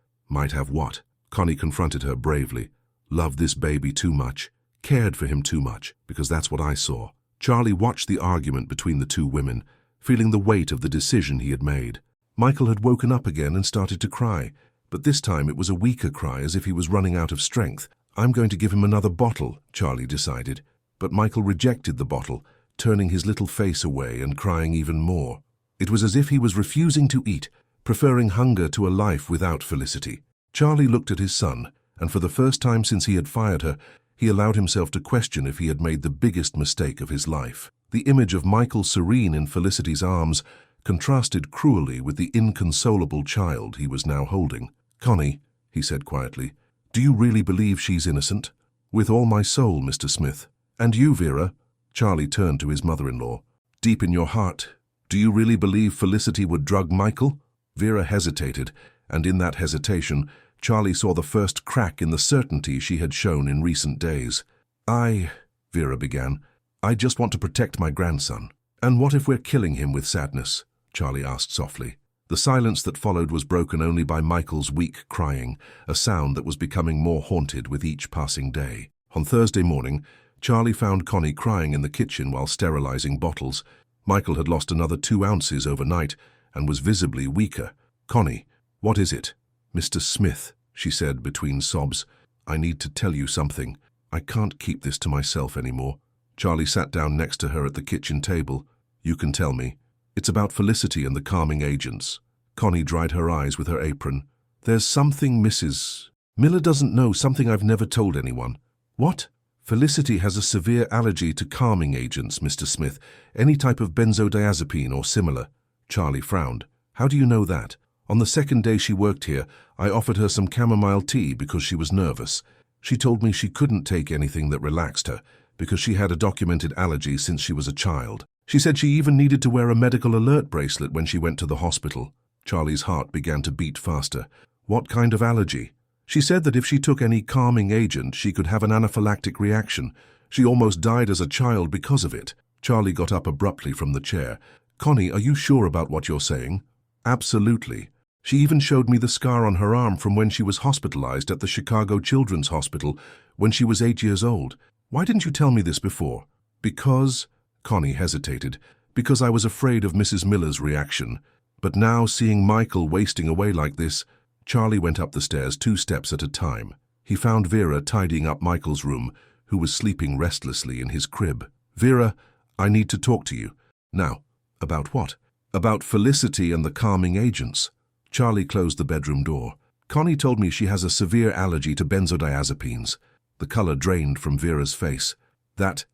what? Connie confronted her bravely. Loved this baby too much. Cared for him too much, because that's what I saw. Charlie watched the argument between the 2 women, feeling the weight of the decision he had made. Michael had woken up again and started to cry, but this time it was a weaker cry, as if he was running out of strength. I'm going to give him another bottle, Charlie decided. But Michael rejected the bottle, turning his little face away and crying even more. It was as if he was refusing to eat, preferring hunger to a life without Felicity. Charlie looked at his son, and for the first time since he had fired her, he allowed himself to question if he had made the biggest mistake of his life. The image of Michael serene in Felicity's arms contrasted cruelly with the inconsolable child he was now holding. Connie, he said quietly, do you really believe she's innocent? With all my soul, Mr. Smith. And you, Vera? Charlie turned to his mother-in-law. Deep in your heart, do you really believe Felicity would drug Michael? Vera hesitated, and in that hesitation, Charlie saw the first crack in the certainty she had shown in recent days. Vera began, I just want to protect my grandson. And what if we're killing him with sadness? Charlie asked softly. The silence that followed was broken only by Michael's weak crying, a sound that was becoming more haunted with each passing day. On Thursday morning, Charlie found Connie crying in the kitchen while sterilizing bottles. Michael had lost another 2 ounces overnight and was visibly weaker. Connie, what is it? Mr. Smith, she said between sobs. I need to tell you something. I can't keep this to myself anymore. Charlie sat down next to her at the kitchen table. You can tell me. It's about Felicity and the calming agents. Connie dried her eyes with her apron. There's something Mrs. Miller doesn't know, something I've never told anyone. What? Felicity has a severe allergy to calming agents, Mr. Smith. Any type of benzodiazepine or similar. Charlie frowned. How do you know that? On the second day she worked here, I offered her some chamomile tea because she was nervous. She told me she couldn't take anything that relaxed her because she had a documented allergy since she was a child. She said she even needed to wear a medical alert bracelet when she went to the hospital. Charlie's heart began to beat faster. What kind of allergy? She said that if she took any calming agent, she could have an anaphylactic reaction. She almost died as a child because of it. Charlie got up abruptly from the chair. Connie, are you sure about what you're saying? Absolutely. She even showed me the scar on her arm from when she was hospitalized at the Chicago Children's Hospital when she was 8 years old. Why didn't you tell me this before? Because... Connie hesitated. Because I was afraid of Mrs. Miller's reaction. But now, seeing Michael wasting away like this, Charlie went up the stairs 2 steps at a time. He found Vera tidying up Michael's room, who was sleeping restlessly in his crib. Vera, I need to talk to you. Now, about what? About Felicity and the calming agents. Charlie closed the bedroom door. Connie told me she has a severe allergy to benzodiazepines. The color drained from Vera's face. That's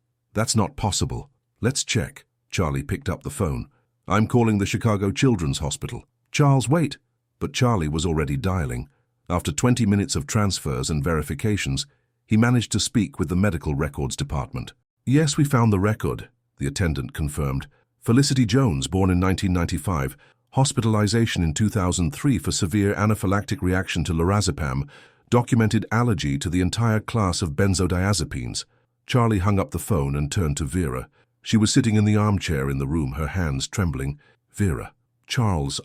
not possible. Let's check. Charlie picked up the phone. I'm calling the Chicago Children's Hospital. Charles, wait. but Charlie was already dialing. After 20 minutes of transfers and verifications, he managed to speak with the medical records department. "Yes, we found the record," the attendant confirmed. "Felicity Jones, born in 1995, hospitalization in 2003 for severe anaphylactic reaction to lorazepam, documented allergy to the entire class of benzodiazepines." Charlie hung up the phone and turned to Vera. She was sitting in the armchair in the room, her hands trembling. "Vera, Charles,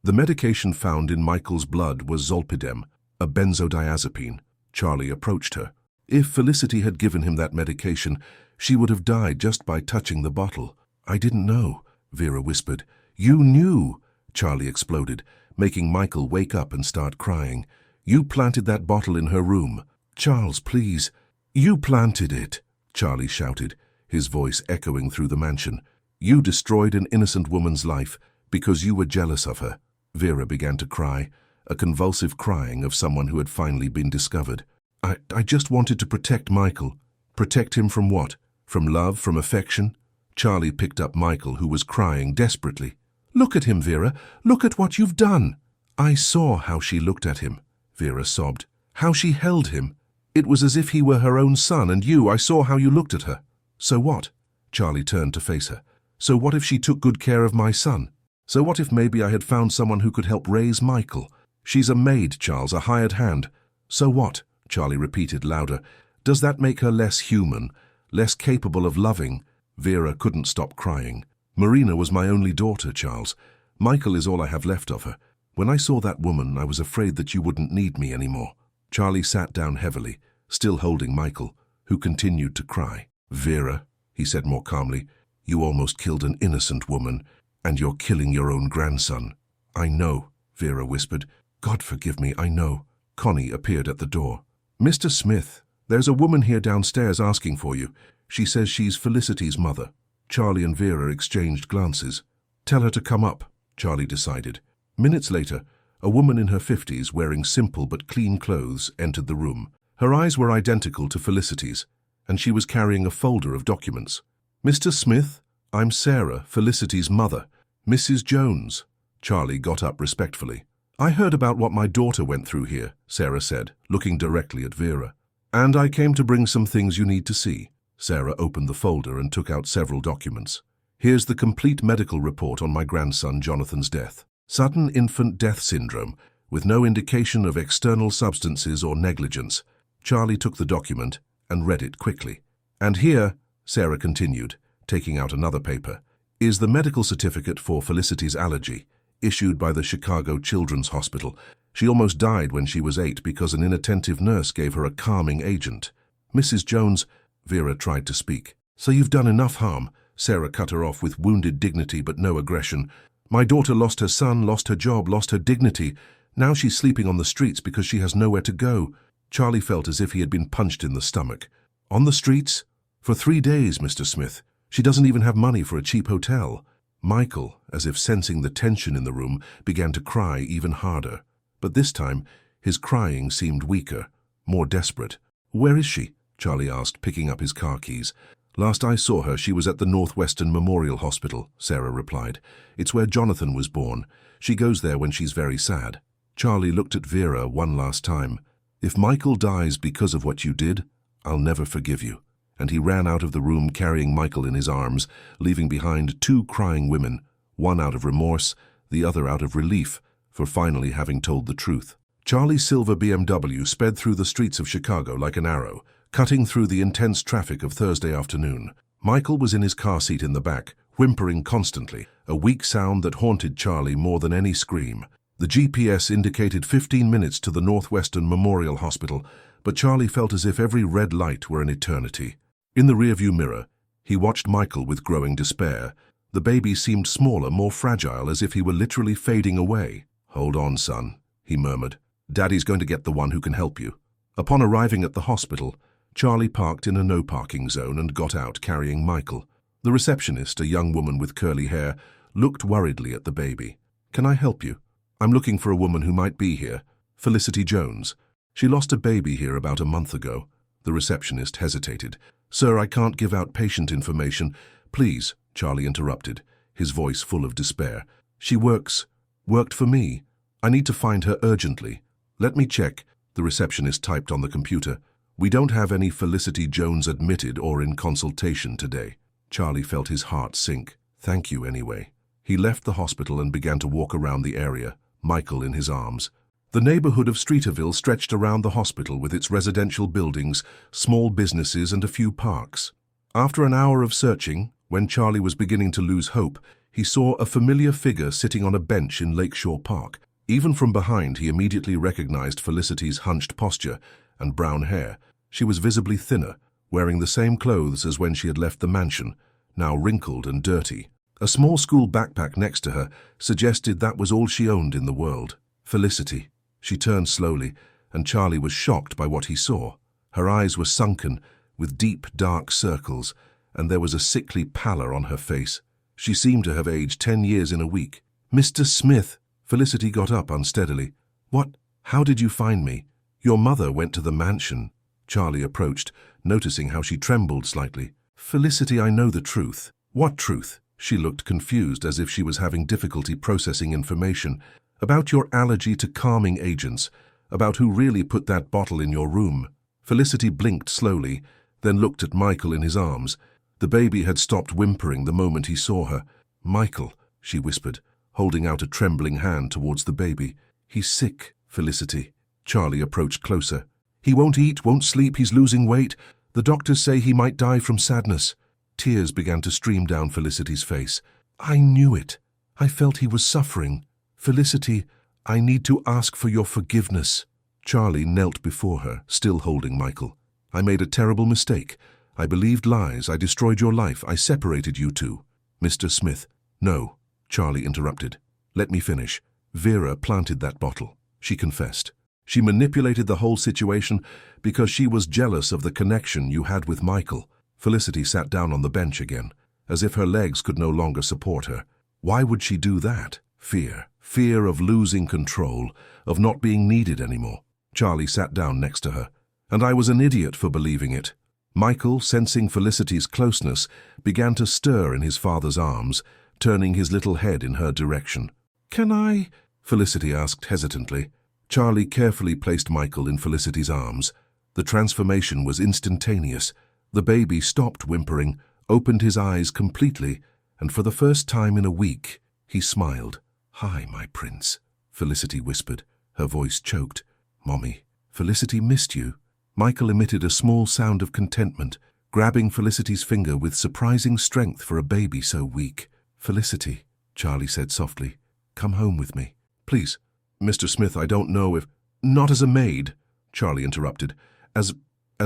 The medication found in Michael's blood was zolpidem, a benzodiazepine." Charlie approached her. "If Felicity had given him that medication, she would have died just by touching the bottle." "I didn't know," Vera whispered. "You knew!" Charlie exploded, making Michael wake up and start crying. "You planted that bottle in her room." "Charles, please." "You planted it," Charlie shouted, his voice echoing through the mansion. "You destroyed an innocent woman's life because you were jealous of her." Vera began to cry, a convulsive crying of someone who had finally been discovered. I just wanted to protect Michael." "Protect him from what? From love, from affection?" Charlie picked up Michael, who was crying desperately. "Look at him, Vera. Look at what you've done." "I saw how she looked at him," Vera sobbed. "How she held him. It was as if he were her own son, and I saw how you looked at her." "So what?" Charlie turned to face her. "So what if she took good care of my son? So what if maybe I had found someone who could help raise Michael? She's a maid, Charles, a hired hand." "So what?" Charlie repeated louder. "Does that make her less human, less capable of loving?" Vera couldn't stop crying. "Marina was my only daughter, Charles. Michael is all I have left of her. When I saw that woman, I was afraid that you wouldn't need me anymore." Charlie sat down heavily, still holding Michael, who continued to cry. "Vera," he said more calmly, "you almost killed an innocent woman, and you're killing your own grandson." "I know," Vera whispered. "God forgive me, I know." Connie appeared at the door. "Mr. Smith, there's a woman here downstairs asking for you. She says she's Felicity's mother." Charlie and Vera exchanged glances. "Tell her to come up," Charlie decided. Minutes later, a woman in her 50s wearing simple but clean clothes entered the room. Her eyes were identical to Felicity's, and she was carrying a folder of documents. "Mr. Smith, I'm Sarah, Felicity's mother. Mrs. Jones." Charlie got up respectfully. "I heard about what my daughter went through here," Sarah said, looking directly at Vera. "And I came to bring some things you need to see." Sarah opened the folder and took out several documents. "Here's the complete medical report on my grandson Jonathan's death. Sudden infant death syndrome, with no indication of external substances or negligence." Charlie took the document and read it quickly. "And here," Sarah continued, taking out another paper, "is the medical certificate for Felicity's allergy, issued by the Chicago Children's Hospital. She almost died when she was 8 because an inattentive nurse gave her a calming agent." "Mrs. Jones," Vera tried to speak. "So you've done enough harm," Sarah cut her off with wounded dignity but no aggression. "My daughter lost her son, lost her job, lost her dignity. Now she's sleeping on the streets because she has nowhere to go." Charlie felt as if he had been punched in the stomach. "On the streets? For 3 days, Mr. Smith. She doesn't even have money for a cheap hotel." Michael, as if sensing the tension in the room, began to cry even harder. But this time, his crying seemed weaker, more desperate. "Where is she?" Charlie asked, picking up his car keys. "Last I saw her, she was at the Northwestern Memorial Hospital," Sarah replied. "It's where Jonathan was born. She goes there when she's very sad." Charlie looked at Vera one last time. "If Michael dies because of what you did, I'll never forgive you." And he ran out of the room carrying Michael in his arms, leaving behind 2 crying women, one out of remorse, the other out of relief for finally having told the truth. Charlie's silver BMW sped through the streets of Chicago like an arrow, cutting through the intense traffic of Thursday afternoon. Michael was in his car seat in the back, whimpering constantly, a weak sound that haunted Charlie more than any scream. The GPS indicated 15 minutes to the Northwestern Memorial Hospital, but Charlie felt as if every red light were an eternity. In the rearview mirror, he watched Michael with growing despair. The baby seemed smaller, more fragile, as if he were literally fading away. "Hold on, son," he murmured. "Daddy's going to get the one who can help you." Upon arriving at the hospital, Charlie parked in a no-parking zone and got out carrying Michael. The receptionist, a young woman with curly hair, looked worriedly at the baby. "Can I help you? I'm looking for a woman who might be here. Felicity Jones. She lost a baby here about a month ago." The receptionist hesitated. "Sir, I can't give out patient information." "Please," Charlie interrupted, his voice full of despair. "She worked for me. I need to find her urgently. Let me check, the receptionist typed on the computer. We don't have any Felicity Jones admitted or in consultation today. Charlie felt his heart sink. Thank you anyway. He left the hospital and began to walk around the area, Michael in his arms. The neighborhood of Streeterville stretched around the hospital with its residential buildings, small businesses and a few parks. After an hour of searching, when Charlie was beginning to lose hope, he saw a familiar figure sitting on a bench in Lakeshore Park. Even from behind, he immediately recognized Felicity's hunched posture and brown hair. She was visibly thinner, wearing the same clothes as when she had left the mansion, now wrinkled and dirty. A small school backpack next to her suggested that was all she owned in the world. Felicity. She turned slowly, and Charlie was shocked by what he saw. Her eyes were sunken, with deep, dark circles, and there was a sickly pallor on her face. She seemed to have aged 10 years in a week. "Mr. Smith," Felicity got up unsteadily. "What? How did you find me?" "Your mother went to the mansion." Charlie approached, noticing how she trembled slightly. "Felicity, I know the truth." "What truth?" She looked confused, as if she was having difficulty processing information. "About your allergy to calming agents, about who really put that bottle in your room." Felicity blinked slowly, then looked at Michael in his arms. The baby had stopped whimpering the moment he saw her. "Michael," she whispered, holding out a trembling hand towards the baby. "He's sick, Felicity." Charlie approached closer. "He won't eat, won't sleep, he's losing weight. The doctors say he might die from sadness." Tears began to stream down Felicity's face. "I knew it. I felt he was suffering. Felicity, I need to ask for your forgiveness." Charlie knelt before her, still holding Michael. "I made a terrible mistake. I believed lies. I destroyed your life. I separated you two." "Mr. Smith." "No," Charlie interrupted. "Let me finish. Vera planted that bottle," she confessed. "She manipulated the whole situation because she was jealous of the connection you had with Michael." Felicity sat down on the bench again, as if her legs could no longer support her. Why would she do that? Fear. Fear of losing control, of not being needed anymore. Charlie sat down next to her. "And I was an idiot for believing it." Michael, sensing Felicity's closeness, began to stir in his father's arms, turning his little head in her direction. "Can I?" Felicity asked hesitantly. Charlie carefully placed Michael in Felicity's arms. The transformation was instantaneous. The baby stopped whimpering, opened his eyes completely, and for the first time in a week, he smiled. "Hi, my prince," Felicity whispered, her voice choked. "Mommy, Felicity missed you." Michael emitted a small sound of contentment, grabbing Felicity's finger with surprising strength for a baby so weak. "Felicity," Charlie said softly, "come home with me." "Please, Mr. Smith, I don't know if—" "Not as a maid," Charlie interrupted. As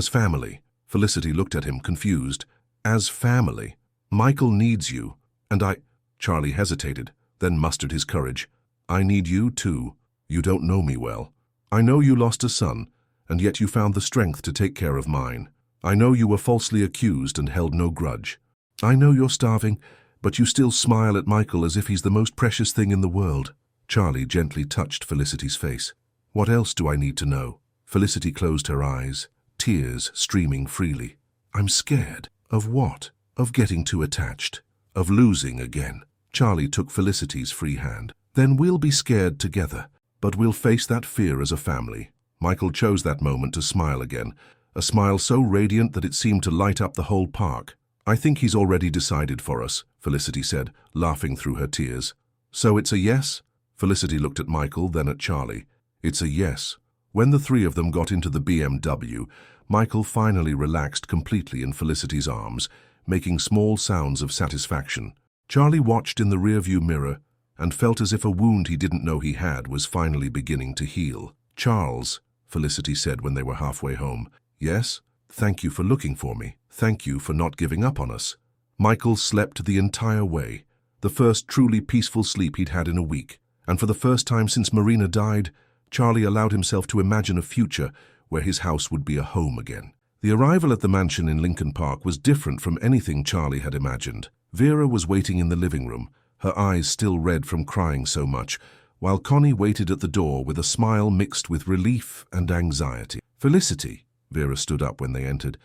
family." Felicity looked at him, confused. "As family. Michael needs you, and I—" Charlie hesitated, then mustered his courage. "I need you, too. You don't know me well. I know you lost a son, and yet you found the strength to take care of mine. I know you were falsely accused and held no grudge. I know you're starving, but you still smile at Michael as if he's the most precious thing in the world." Charlie gently touched Felicity's face. "What else do I need to know?" Felicity closed her eyes, tears streaming freely. "I'm scared." "Of what?" "Of getting too attached. Of losing again." Charlie took Felicity's free hand. "Then we'll be scared together, but we'll face that fear as a family." Michael chose that moment to smile again, a smile so radiant that it seemed to light up the whole park. "I think he's already decided for us," Felicity said, laughing through her tears. "So it's a yes?" Felicity looked at Michael, then at Charlie. "It's a yes." When the three of them got into the BMW, Michael finally relaxed completely in Felicity's arms, making small sounds of satisfaction. Charlie watched in the rearview mirror and felt as if a wound he didn't know he had was finally beginning to heal. "Charles," Felicity said when they were halfway home. "Yes? Thank you for looking for me. Thank you for not giving up on us." Michael slept the entire way, the first truly peaceful sleep he'd had in a week. And for the first time since Marina died, Charlie allowed himself to imagine a future where his house would be a home again. The arrival at the mansion in Lincoln Park was different from anything Charlie had imagined. Vera was waiting in the living room, her eyes still red from crying so much, while Connie waited at the door with a smile mixed with relief and anxiety. "Felicity," Vera stood up when they entered.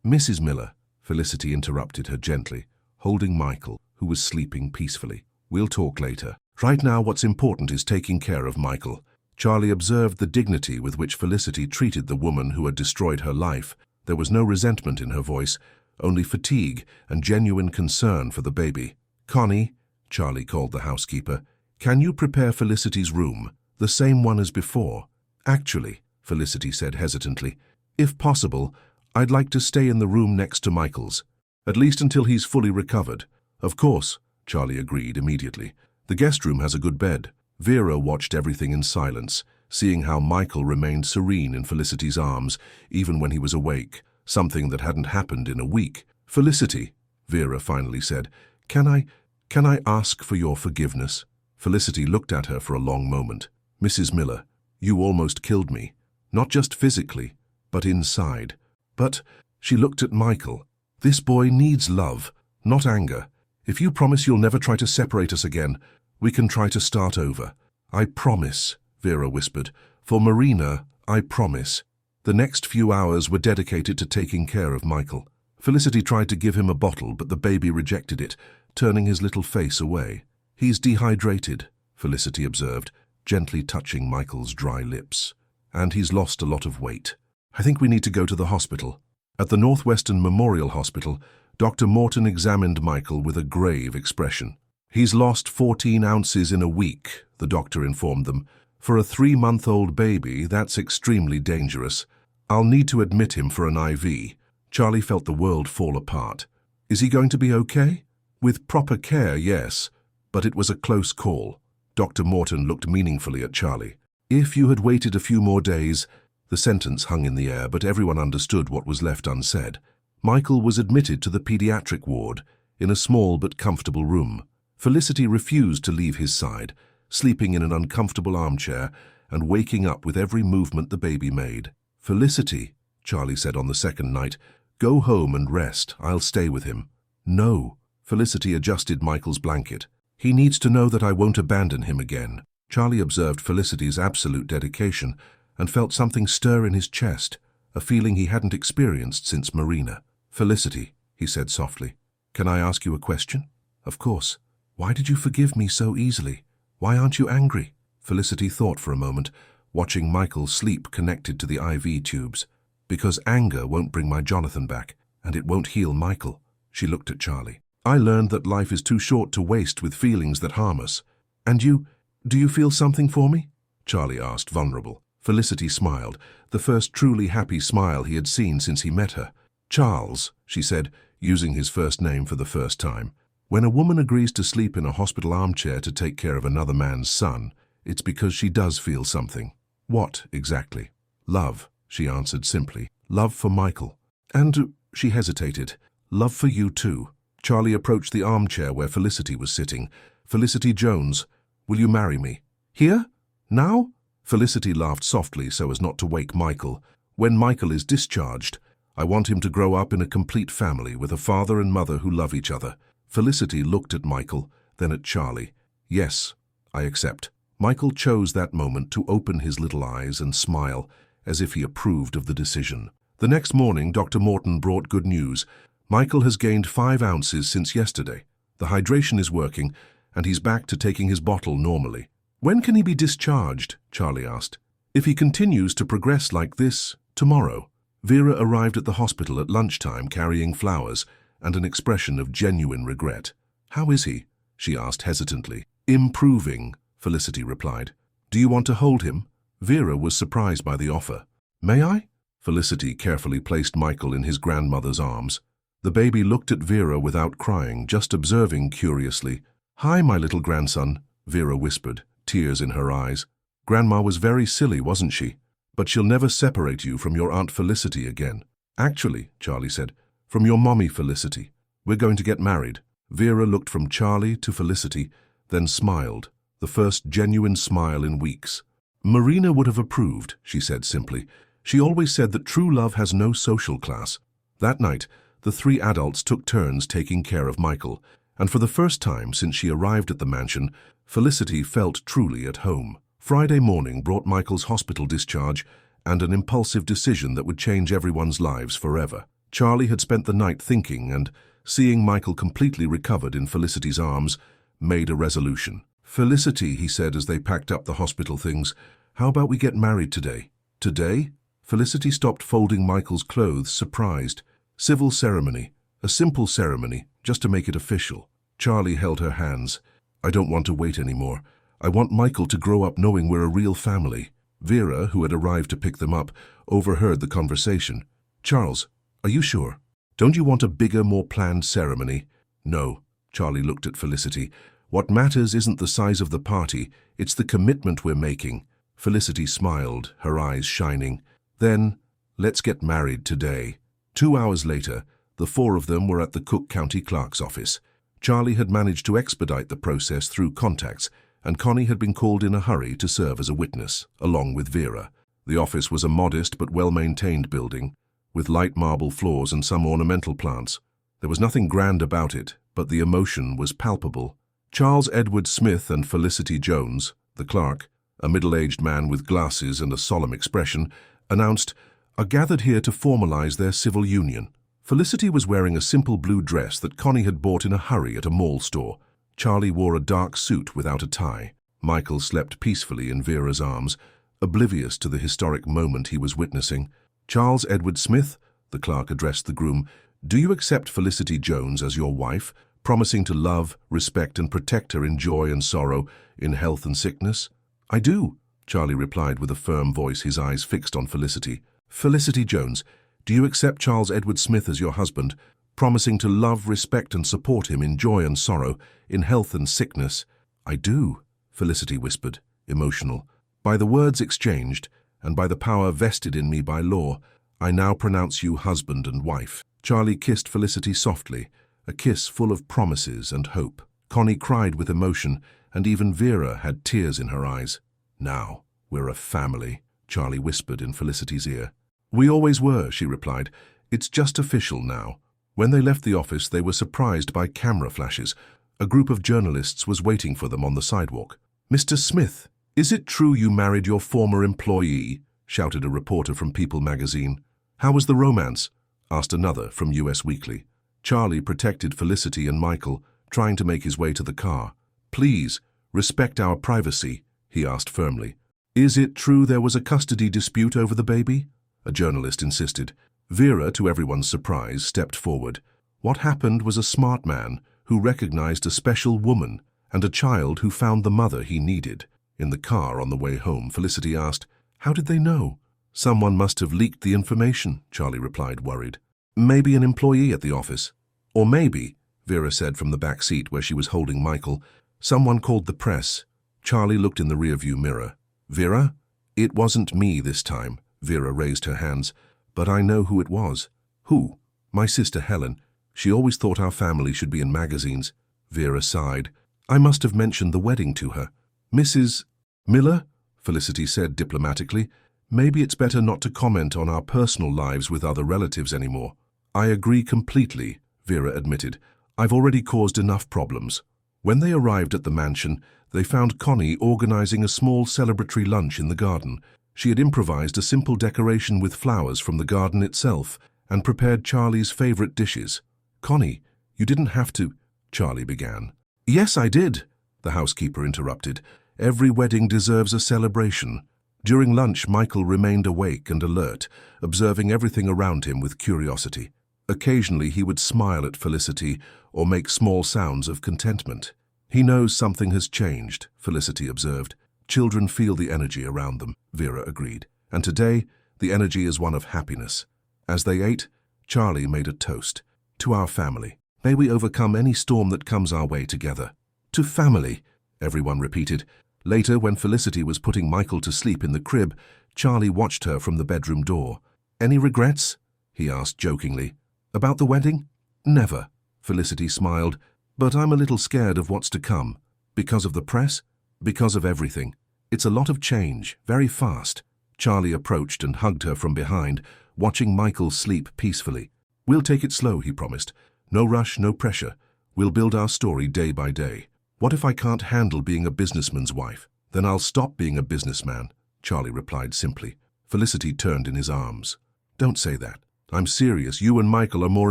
"Mrs. Miller," Felicity interrupted her gently, holding Michael, who was sleeping peacefully. "We'll talk later." Right now what's important is taking care of Michael. Charlie observed the dignity with which Felicity treated the woman who had destroyed her life. There was no resentment in her voice, only fatigue and genuine concern for the baby. "Connie," Charlie called the housekeeper, "can you prepare Felicity's room, the same one as before?" "Actually," Felicity said hesitantly, "if possible, I'd like to stay in the room next to Michael's, at least until he's fully recovered." "Of course," Charlie agreed immediately. "The guest room has a good bed." Vera watched everything in silence, seeing how Michael remained serene in Felicity's arms, even when he was awake, something that hadn't happened in a week. "Felicity," Vera finally said, Can I ask for your forgiveness?" Felicity looked at her for a long moment. "Mrs. Miller, you almost killed me. Not just physically, but inside." "But," she looked at Michael, "this boy needs love, not anger. If you promise you'll never try to separate us again, we can try to start over." "I promise," Vera whispered. "For Marina, I promise." The next few hours were dedicated to taking care of Michael. Felicity tried to give him a bottle, but the baby rejected it, turning his little face away. "He's dehydrated," Felicity observed, gently touching Michael's dry lips. "And he's lost a lot of weight. I think we need to go to the hospital." At the Northwestern Memorial Hospital, Dr. Morton examined Michael with a grave expression. "He's lost 14 ounces in a week," the doctor informed them. "For a 3-month-old baby, that's extremely dangerous. I'll need to admit him for an IV." Charlie felt the world fall apart. "Is he going to be okay?" "With proper care, yes, but it was a close call." Dr. Morton looked meaningfully at Charlie. "If you had waited a few more days..." The sentence hung in the air, but everyone understood what was left unsaid. Michael was admitted to the pediatric ward, in a small but comfortable room. Felicity refused to leave his side, sleeping in an uncomfortable armchair and waking up with every movement the baby made. "Felicity," Charlie said on the second night, "go home and rest. I'll stay with him." "No." Felicity adjusted Michael's blanket. "He needs to know that I won't abandon him again." Charlie observed Felicity's absolute dedication and felt something stir in his chest, a feeling he hadn't experienced since Marina. "Felicity," he said softly, "can I ask you a question?" "Of course. Why did you forgive me so easily? Why aren't you angry?" Felicity thought for a moment, watching Michael sleep connected to the IV tubes. "Because anger won't bring my Jonathan back, and it won't heal Michael." She looked at Charlie. "I learned that life is too short to waste with feelings that harm us." "And do you feel something for me?" Charlie asked, vulnerable. Felicity smiled, the first truly happy smile he had seen since he met her. "Charles," she said, using his first name for the first time, "when a woman agrees to sleep in a hospital armchair to take care of another man's son, it's because she does feel something." "What, exactly?" "Love," she answered simply. "Love for Michael. And," she hesitated, "love for you too." Charlie approached the armchair where Felicity was sitting. "Felicity Jones, will you marry me?" "Here? Now?" Felicity laughed softly so as not to wake Michael. "When Michael is discharged, I want him to grow up in a complete family with a father and mother who love each other." Felicity looked at Michael, then at Charlie. "Yes, I accept." Michael chose that moment to open his little eyes and smile, as if he approved of the decision. The next morning, Dr. Morton brought good news. Michael has gained 5 ounces since yesterday. The hydration is working, and he's back to taking his bottle normally. "When can he be discharged?" Charlie asked. "If he continues to progress like this, tomorrow." Vera arrived at the hospital at lunchtime carrying flowers and an expression of genuine regret. "How is he?" she asked hesitantly. "Improving," Felicity replied. "Do you want to hold him?" Vera was surprised by the offer. "May I?" Felicity carefully placed Michael in his grandmother's arms. The baby looked at Vera without crying, just observing curiously. "Hi, my little grandson," Vera whispered, tears in her eyes. "Grandma was very silly, wasn't she? But she'll never separate you from your Aunt Felicity again." "Actually," Charlie said, "from your mommy Felicity. We're going to get married." Vera looked from Charlie to Felicity, then smiled, the first genuine smile in weeks. "Marina would have approved," she said simply. "She always said that true love has no social class." That night, the 3 adults took turns taking care of Michael, and for the first time since she arrived at the mansion, Felicity felt truly at home. Friday morning brought Michael's hospital discharge and an impulsive decision that would change everyone's lives forever. Charlie had spent the night thinking and, seeing Michael completely recovered in Felicity's arms, made a resolution. "Felicity," he said as they packed up the hospital things, "how about we get married today?" "Today?" Felicity stopped folding Michael's clothes, surprised. "Civil ceremony. A simple ceremony, just to make it official." Charlie held her hands. "I don't want to wait anymore. I want Michael to grow up knowing we're a real family." Vera, who had arrived to pick them up, overheard the conversation. "Charles, are you sure? Don't you want a bigger, more planned ceremony?" "No." Charlie looked at Felicity. "What matters isn't the size of the party, it's the commitment we're making." Felicity smiled, her eyes shining. "Then, let's get married today." 2 hours later, the four of them were at the Cook County Clerk's office. Charlie had managed to expedite the process through contacts, and Connie had been called in a hurry to serve as a witness, along with Vera. The office was a modest but well-maintained building, with light marble floors and some ornamental plants. There was nothing grand about it, but the emotion was palpable. Charles Edward Smith and Felicity Jones, the clerk, a middle-aged man with glasses and a solemn expression, announced, "are gathered here to formalize their civil union." Felicity was wearing a simple blue dress that Connie had bought in a hurry at a mall store. Charlie wore a dark suit without a tie. Michael slept peacefully in Vera's arms, oblivious to the historic moment he was witnessing. "Charles Edward Smith," the clerk addressed the groom, "do you accept Felicity Jones as your wife, promising to love, respect, and protect her in joy and sorrow, in health and sickness?" "I do," Charlie replied with a firm voice, his eyes fixed on Felicity. "Felicity Jones, do you accept Charles Edward Smith as your husband, promising to love, respect, and support him in joy and sorrow, in health and sickness?" "I do," Felicity whispered, emotional. "By the words exchanged, and by the power vested in me by law, I now pronounce you husband and wife." Charlie kissed Felicity softly, a kiss full of promises and hope. Connie cried with emotion, and even Vera had tears in her eyes. "Now, we're a family," Charlie whispered in Felicity's ear. "We always were," she replied. "It's just official now." When they left the office, they were surprised by camera flashes. A group of journalists was waiting for them on the sidewalk. "Mr. Smith, is it true you married your former employee?" shouted a reporter from People magazine. "How was the romance?" asked another from US Weekly. Charlie protected Felicity and Michael, trying to make his way to the car. "Please, respect our privacy," he asked firmly. "Is it true there was a custody dispute over the baby?" a journalist insisted. Vera, to everyone's surprise, stepped forward. What happened was a smart man who recognized a special woman and a child who found the mother he needed. In the car on the way home, Felicity asked, "How did they know?" "Someone must have leaked the information," Charlie replied, worried. "Maybe an employee at the office. Or maybe," Vera said from the back seat where she was holding Michael, "someone called the press." Charlie looked in the rearview mirror. "Vera? It wasn't me this time." Vera raised her hands. "But I know who it was." "Who?" "My sister Helen. She always thought our family should be in magazines." Vera sighed. "I must have mentioned the wedding to her." "Mrs. Miller?" Felicity said diplomatically. "Maybe it's better not to comment on our personal lives with other relatives anymore." "I agree completely," Vera admitted. "I've already caused enough problems." When they arrived at the mansion, they found Connie organizing a small celebratory lunch in the garden. She had improvised a simple decoration with flowers from the garden itself and prepared Charlie's favorite dishes. "Connie, you didn't have to," Charlie began. "Yes, I did," the housekeeper interrupted. "Every wedding deserves a celebration." During lunch, Michael remained awake and alert, observing everything around him with curiosity. Occasionally, he would smile at Felicity or make small sounds of contentment. "He knows something has changed," Felicity observed. "Children feel the energy around them," Vera agreed. "And today, the energy is one of happiness." As they ate, Charlie made a toast. "To our family. May we overcome any storm that comes our way together." "To family," everyone repeated. Later, when Felicity was putting Michael to sleep in the crib, Charlie watched her from the bedroom door. "Any regrets?" he asked jokingly. "About the wedding?" "Never," Felicity smiled. "But I'm a little scared of what's to come." "Because of the press?" "Because of everything. It's a lot of change, very fast." Charlie approached and hugged her from behind, watching Michael sleep peacefully. "We'll take it slow," he promised. "No rush, no pressure. We'll build our story day by day." "What if I can't handle being a businessman's wife? Then I'll stop being a businessman," Charlie replied simply. Felicity turned in his arms. "Don't say that. I'm serious. You and Michael are more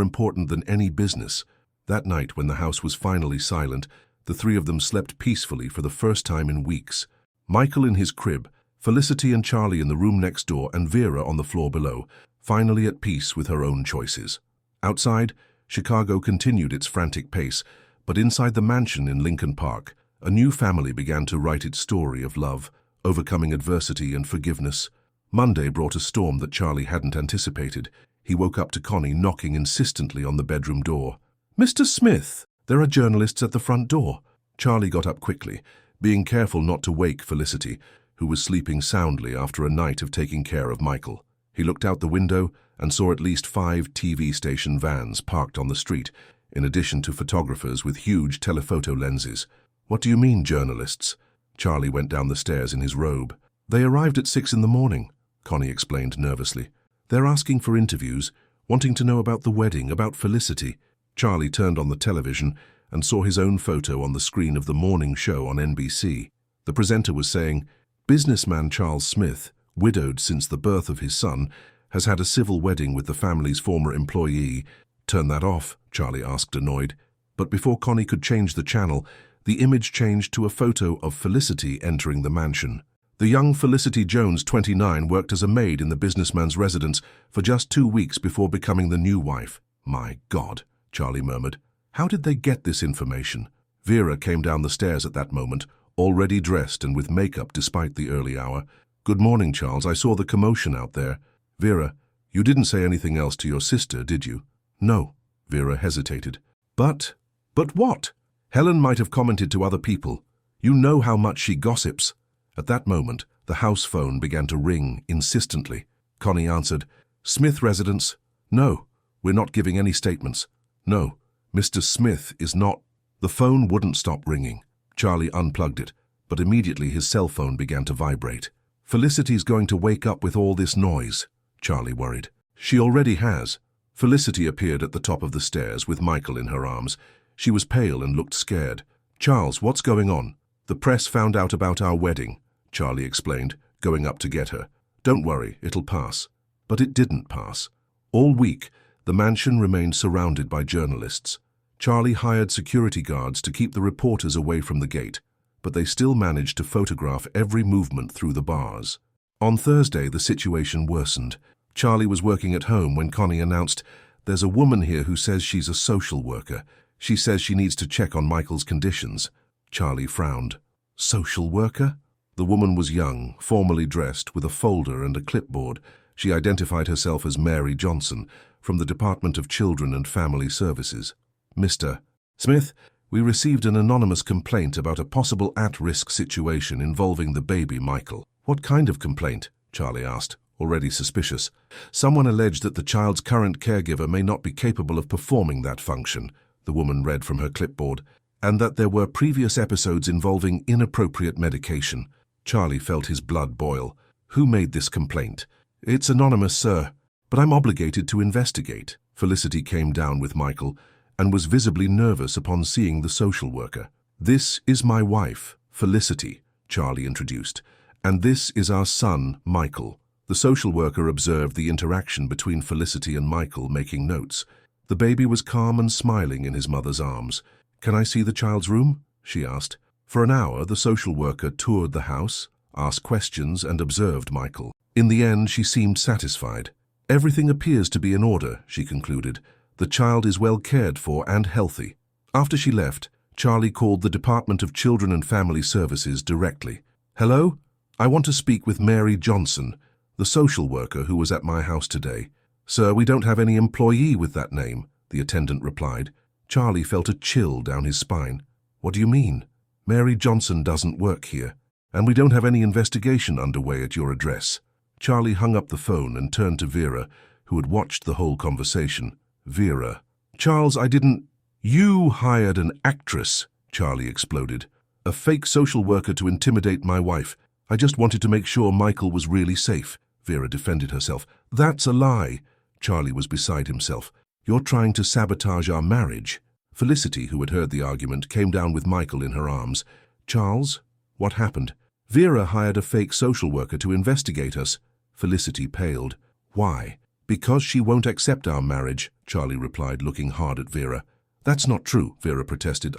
important than any business." That night, when the house was finally silent, The three of them slept peacefully for the first time in weeks. Michael in his crib, Felicity and Charlie in the room next door, and Vera on the floor below, finally at peace with her own choices. Outside, Chicago continued its frantic pace, but inside the mansion in Lincoln Park, a new family began to write its story of love, overcoming adversity and forgiveness. Monday brought a storm that Charlie hadn't anticipated. He woke up to Connie knocking insistently on the bedroom door. "Mr. Smith, there are journalists at the front door." Charlie got up quickly, being careful not to wake Felicity, who was sleeping soundly after a night of taking care of Michael. He looked out the window and saw at least 5 TV station vans parked on the street, in addition to photographers with huge telephoto lenses. "What do you mean, journalists?" Charlie went down the stairs in his robe. "They arrived at 6 in the morning," Connie explained nervously. "They're asking for interviews, wanting to know about the wedding, about Felicity." Charlie turned on the television and saw his own photo on the screen of the morning show on NBC. The presenter was saying, "Businessman Charles Smith, widowed since the birth of his son, has had a civil wedding with the family's former employee." "Turn that off," Charlie asked, annoyed. But before Connie could change the channel, the image changed to a photo of Felicity entering the mansion. The young Felicity Jones, 29, worked as a maid in the businessman's residence for just 2 weeks before becoming the new wife. "My God," Charlie murmured. "How did they get this information?" Vera came down the stairs at that moment, already dressed and with makeup despite the early hour. "Good morning, Charles. I saw the commotion out there." "Vera, you didn't say anything else to your sister, did you?" "No." Vera hesitated. But what? Helen might have commented to other people. You know how much she gossips." At that moment, the house phone began to ring insistently. Connie answered. "Smith residence." "No, we're not giving any statements." "No, Mr. Smith is not." The phone wouldn't stop ringing. Charlie unplugged it, but immediately his cell phone began to vibrate. "Felicity's going to wake up with all this noise," Charlie worried. "She already has." Felicity appeared at the top of the stairs with Michael in her arms. She was pale and looked scared. "Charles, what's going on?" "The press found out about our wedding," Charlie explained, going up to get her. "Don't worry, it'll pass." But it didn't pass. All week, the mansion remained surrounded by journalists. Charlie hired security guards to keep the reporters away from the gate, but they still managed to photograph every movement through the bars. On Thursday, the situation worsened. Charlie was working at home when Connie announced, "There's a woman here who says she's a social worker. She says she needs to check on Michael's conditions." Charlie frowned. "Social worker?" The woman was young, formally dressed, with a folder and a clipboard. She identified herself as Mary Johnson, from the Department of Children and Family Services. "Mr. Smith, we received an anonymous complaint about a possible at-risk situation involving the baby Michael." "What kind of complaint?" Charlie asked, already suspicious. "Someone alleged that the child's current caregiver may not be capable of performing that function," the woman read from her clipboard, "and that there were previous episodes involving inappropriate medication." Charlie felt his blood boil. "Who made this complaint?" "It's anonymous, sir, but I'm obligated to investigate." Felicity came down with Michael and was visibly nervous upon seeing the social worker. "This is my wife, Felicity," Charlie introduced, "and this is our son, Michael." The social worker observed the interaction between Felicity and Michael, making notes. The baby was calm and smiling in his mother's arms. "Can I see the child's room?" she asked. For an hour, the social worker toured the house, asked questions, and observed Michael. In the end, she seemed satisfied. "Everything appears to be in order," she concluded. "The child is well cared for and healthy." After she left, Charlie called the Department of Children and Family Services directly. "Hello? I want to speak with Mary Johnson, the social worker who was at my house today." "Sir, we don't have any employee with that name," the attendant replied. Charlie felt a chill down his spine. "What do you mean?" "Mary Johnson doesn't work here, and we don't have any investigation underway at your address." Charlie hung up the phone and turned to Vera, who had watched the whole conversation. "Vera." "Charles, I didn't—" "You hired an actress," Charlie exploded. "A fake social worker to intimidate my wife. I just wanted to make sure Michael was really safe." Vera defended herself. "That's a lie." Charlie was beside himself. "You're trying to sabotage our marriage." Felicity, who had heard the argument, came down with Michael in her arms. "Charles, what happened?" "Vera hired a fake social worker to investigate us." Felicity paled. "Why?" "Because she won't accept our marriage," Charlie replied, looking hard at Vera. "That's not true," Vera protested.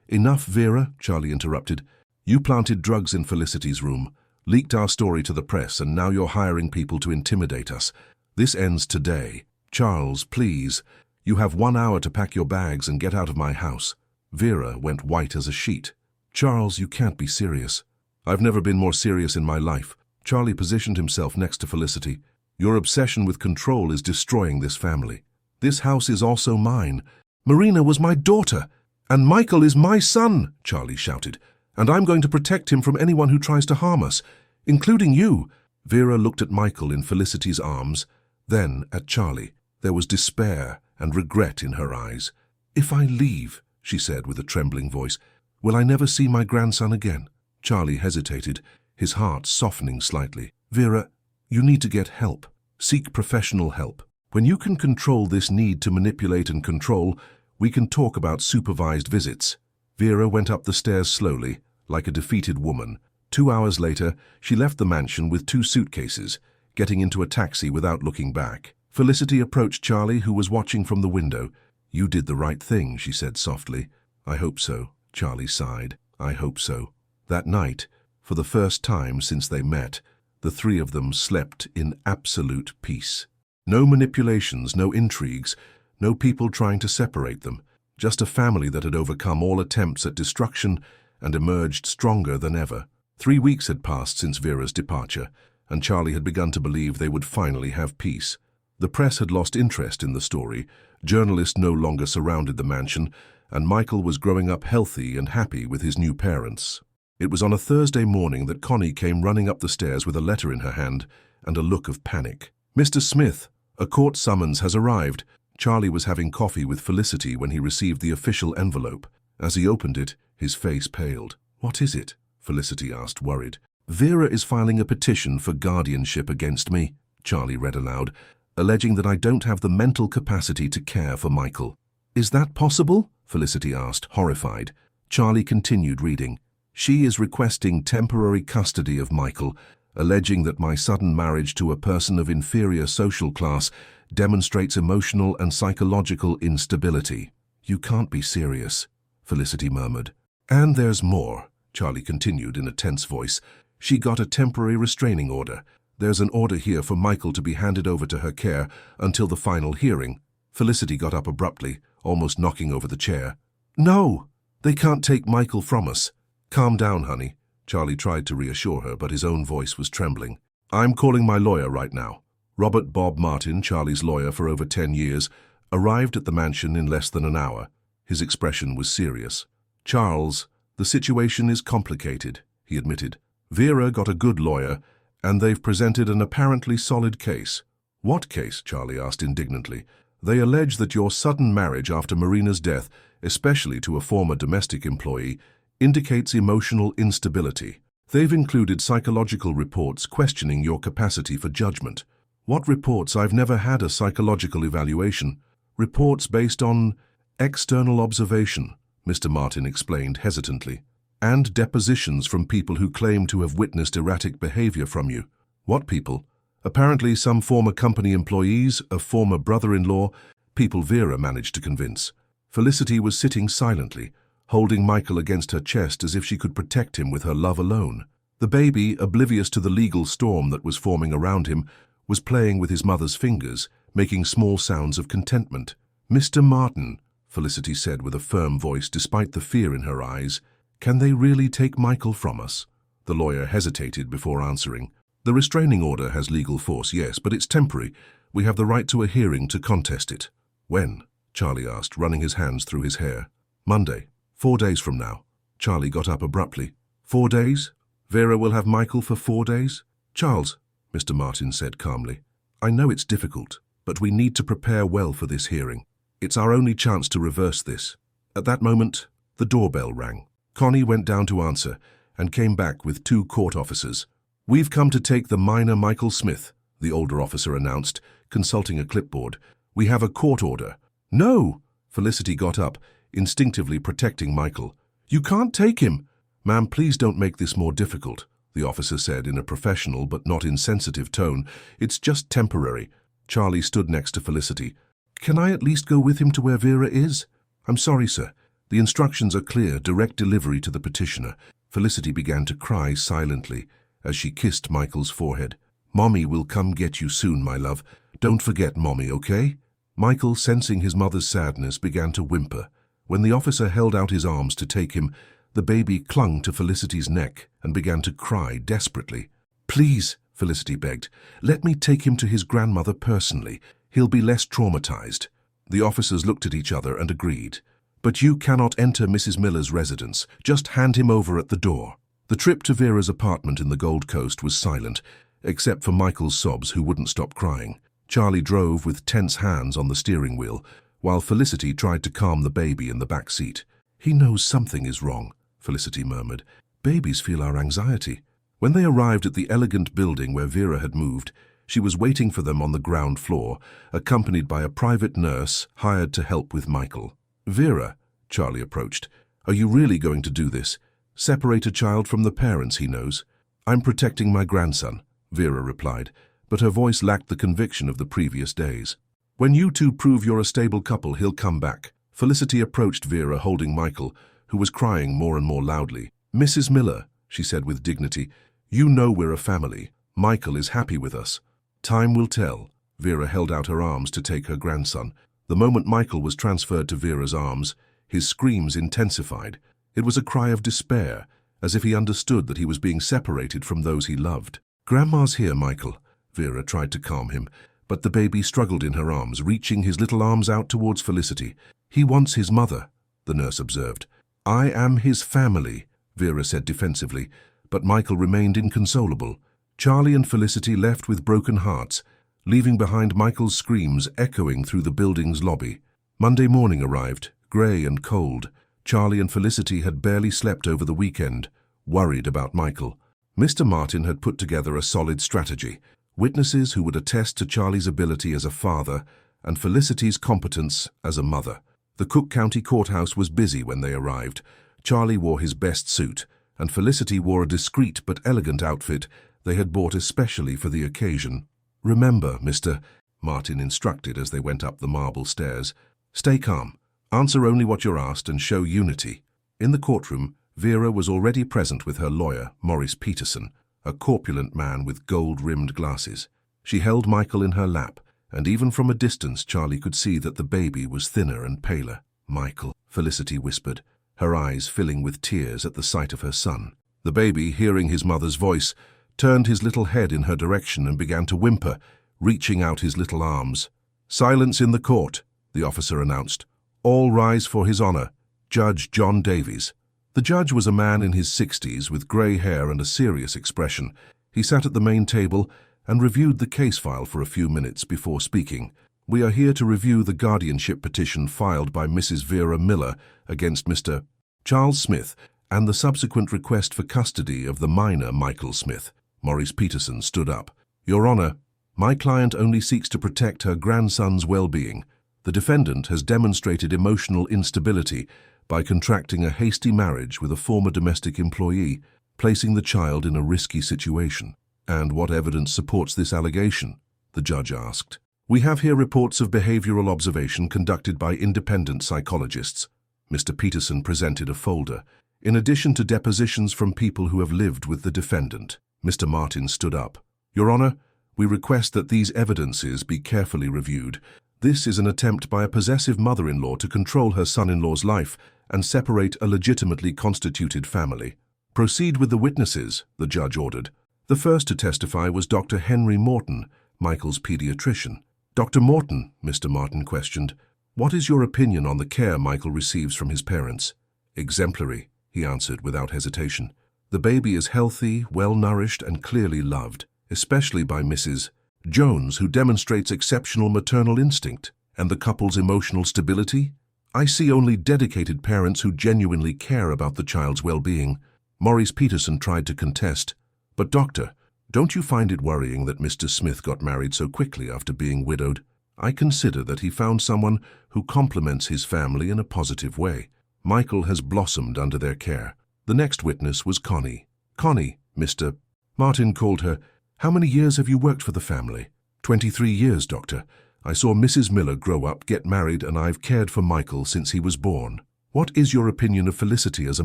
Enough, Vera, Charlie interrupted. You planted drugs in Felicity's room, leaked our story to the press, and now you're hiring people to intimidate us. This ends today. Charles, please. You have 1 hour to pack your bags and get out of my house. Vera went white as a sheet. Charles, you can't be serious. I've never been more serious in my life. Charlie positioned himself next to Felicity. Your obsession with control is destroying this family. This house is also mine. Marina was my daughter, and Michael is my son, Charlie shouted, and I'm going to protect him from anyone who tries to harm us, including you. Vera looked at Michael in Felicity's arms, then at Charlie. There was despair and regret in her eyes. If I leave, she said with a trembling voice, will I never see my grandson again? Charlie hesitated, his heart softening slightly. Vera, you need to get help. Seek professional help. When you can control this need to manipulate and control, we can talk about supervised visits. Vera went up the stairs slowly, like a defeated woman. 2 hours later, she left the mansion with 2 suitcases, getting into a taxi without looking back. Felicity approached Charlie, who was watching from the window. You did the right thing, she said softly. I hope so, Charlie sighed. I hope so. That night, for the first time since they met, the 3 of them slept in absolute peace. No manipulations, no intrigues, no people trying to separate them. Just a family that had overcome all attempts at destruction and emerged stronger than ever. 3 weeks had passed since Vera's departure, and Charlie had begun to believe they would finally have peace. The press had lost interest in the story, journalists no longer surrounded the mansion, and Michael was growing up healthy and happy with his new parents. It was on a Thursday morning that Connie came running up the stairs with a letter in her hand and a look of panic. Mr. Smith, a court summons has arrived. Charlie was having coffee with Felicity when he received the official envelope. As he opened it, his face paled. What is it? Felicity asked, worried. Vera is filing a petition for guardianship against me, Charlie read aloud, alleging that I don't have the mental capacity to care for Michael. Is that possible? Felicity asked, horrified. Charlie continued reading. She is requesting temporary custody of Michael, alleging that my sudden marriage to a person of inferior social class demonstrates emotional and psychological instability. You can't be serious, Felicity murmured. And there's more, Charlie continued in a tense voice. She got a temporary restraining order. There's an order here for Michael to be handed over to her care until the final hearing. Felicity got up abruptly, almost knocking over the chair. No, they can't take Michael from us. Calm down, honey. Charlie tried to reassure her, but his own voice was trembling. I'm calling my lawyer right now. Robert Bob Martin, Charlie's lawyer for over 10 years, arrived at the mansion in less than an hour. His expression was serious. Charles, the situation is complicated, he admitted. Vera got a good lawyer, and they've presented an apparently solid case. What case? Charlie asked indignantly. They allege that your sudden marriage after Marina's death, especially to a former domestic employee, indicates emotional instability. They've included psychological reports questioning your capacity for judgment. What reports? I've never had a psychological evaluation. Reports based on external observation, Mr. Martin explained hesitantly, and depositions from people who claim to have witnessed erratic behavior from you. What people? Apparently some former company employees, a former brother-in-law, people Vera managed to convince. Felicity was sitting silently, holding Michael against her chest as if she could protect him with her love alone. The baby, oblivious to the legal storm that was forming around him, was playing with his mother's fingers, making small sounds of contentment. Mr. Martin, Felicity said with a firm voice despite the fear in her eyes, can they really take Michael from us? The lawyer hesitated before answering. The restraining order has legal force, yes, but it's temporary. We have the right to a hearing to contest it. When? Charlie asked, running his hands through his hair. Monday. 4 days from now. Charlie got up abruptly. 4 days? Vera will have Michael for 4 days? Charles, Mr. Martin said calmly, I know it's difficult, but we need to prepare well for this hearing. It's our only chance to reverse this. At that moment, the doorbell rang. Connie went down to answer and came back with 2 court officers. We've come to take the minor Michael Smith, the older officer announced, consulting a clipboard. We have a court order. No! Felicity got up, instinctively protecting Michael. You can't take him. Ma'am, please don't make this more difficult, the officer said in a professional but not insensitive tone. It's just temporary. Charlie stood next to Felicity. Can I at least go with him to where Vera is? I'm sorry, sir. The instructions are clear, direct delivery to the petitioner. Felicity began to cry silently as she kissed Michael's forehead. "Mommy will come get you soon, my love. Don't forget Mommy, okay?" Michael, sensing his mother's sadness, began to whimper. When the officer held out his arms to take him, the baby clung to Felicity's neck and began to cry desperately. "Please," Felicity begged, "let me take him to his grandmother personally. He'll be less traumatized." The officers looked at each other and agreed. "But you cannot enter Mrs. Miller's residence. Just hand him over at the door." The trip to Vera's apartment in the Gold Coast was silent, except for Michael's sobs, who wouldn't stop crying. Charlie drove with tense hands on the steering wheel, while Felicity tried to calm the baby in the back seat. "He knows something is wrong," Felicity murmured. "Babies feel our anxiety." When they arrived at the elegant building where Vera had moved, she was waiting for them on the ground floor, accompanied by a private nurse hired to help with Michael. "Vera," Charlie approached, "are you really going to do this? Separate a child from the parents he knows?" "I'm protecting my grandson," Vera replied, but her voice lacked the conviction of the previous days. "When you two prove you're a stable couple, he'll come back." Felicity approached Vera holding Michael, who was crying more and more loudly. "Mrs. Miller," she said with dignity, "you know we're a family. Michael is happy with us." "Time will tell." Vera held out her arms to take her grandson. The moment Michael was transferred to Vera's arms, his screams intensified. It was a cry of despair, as if he understood that he was being separated from those he loved. "Grandma's here, Michael." Vera tried to calm him, but the baby struggled in her arms, reaching his little arms out towards Felicity. "He wants his mother," the nurse observed. "I am his family," Vera said defensively, but Michael remained inconsolable. Charlie and Felicity left with broken hearts, leaving behind Michael's screams echoing through the building's lobby. Monday morning arrived, grey and cold. Charlie and Felicity had barely slept over the weekend, worried about Michael. Mr. Martin had put together a solid strategy. Witnesses who would attest to Charlie's ability as a father and Felicity's competence as a mother. The Cook County Courthouse was busy when they arrived. Charlie wore his best suit, and Felicity wore a discreet but elegant outfit they had bought especially for the occasion. "Remember, Mr. Martin instructed as they went up the marble stairs. "Stay calm, answer only what you're asked, and show unity." In the courtroom, Vera was already present with her lawyer, Maurice Peterson, a corpulent man with gold-rimmed glasses. She held Michael in her lap, and even from a distance Charlie could see that the baby was thinner and paler. "Michael," Felicity whispered, her eyes filling with tears at the sight of her son. The baby, hearing his mother's voice, turned his little head in her direction and began to whimper, reaching out his little arms. "Silence in the court," the officer announced. "All rise for his honor. Judge John Davies." The judge was a man in his 60s with grey hair and a serious expression. He sat at the main table and reviewed the case file for a few minutes before speaking. "We are here to review the guardianship petition filed by Mrs. Vera Miller against Mr. Charles Smith and the subsequent request for custody of the minor Michael Smith." Maurice Peterson stood up. "Your Honor, my client only seeks to protect her grandson's well-being. The defendant has demonstrated emotional instability by contracting a hasty marriage with a former domestic employee, placing the child in a risky situation." "And what evidence supports this allegation?" the judge asked. "We have here reports of behavioral observation conducted by independent psychologists." Mr. Peterson presented a folder, in addition to depositions from people who have lived with the defendant. Mr. Martin stood up. "Your Honor, we request that these evidences be carefully reviewed. This is an attempt by a possessive mother-in-law to control her son-in-law's life and separate a legitimately constituted family." "Proceed with the witnesses," the judge ordered. The first to testify was Dr. Henry Morton, Michael's pediatrician. "Dr. Morton," Mr. Martin questioned, "what is your opinion on the care Michael receives from his parents?" "Exemplary," he answered without hesitation. "The baby is healthy, well-nourished, and clearly loved, especially by Mrs. Jones, who demonstrates exceptional maternal instinct. And the couple's emotional stability? I see only dedicated parents who genuinely care about the child's well-being." Maurice Peterson tried to contest. "But doctor, don't you find it worrying that Mr. Smith got married so quickly after being widowed? I consider that he found someone who complements his family in a positive way. Michael has blossomed under their care." The next witness was Connie. "Connie," Mr. Martin called her, "how many years have you worked for the family?" 23 years, doctor. I saw Mrs. Miller grow up, get married, and I've cared for Michael since he was born." What is your opinion of Felicity as a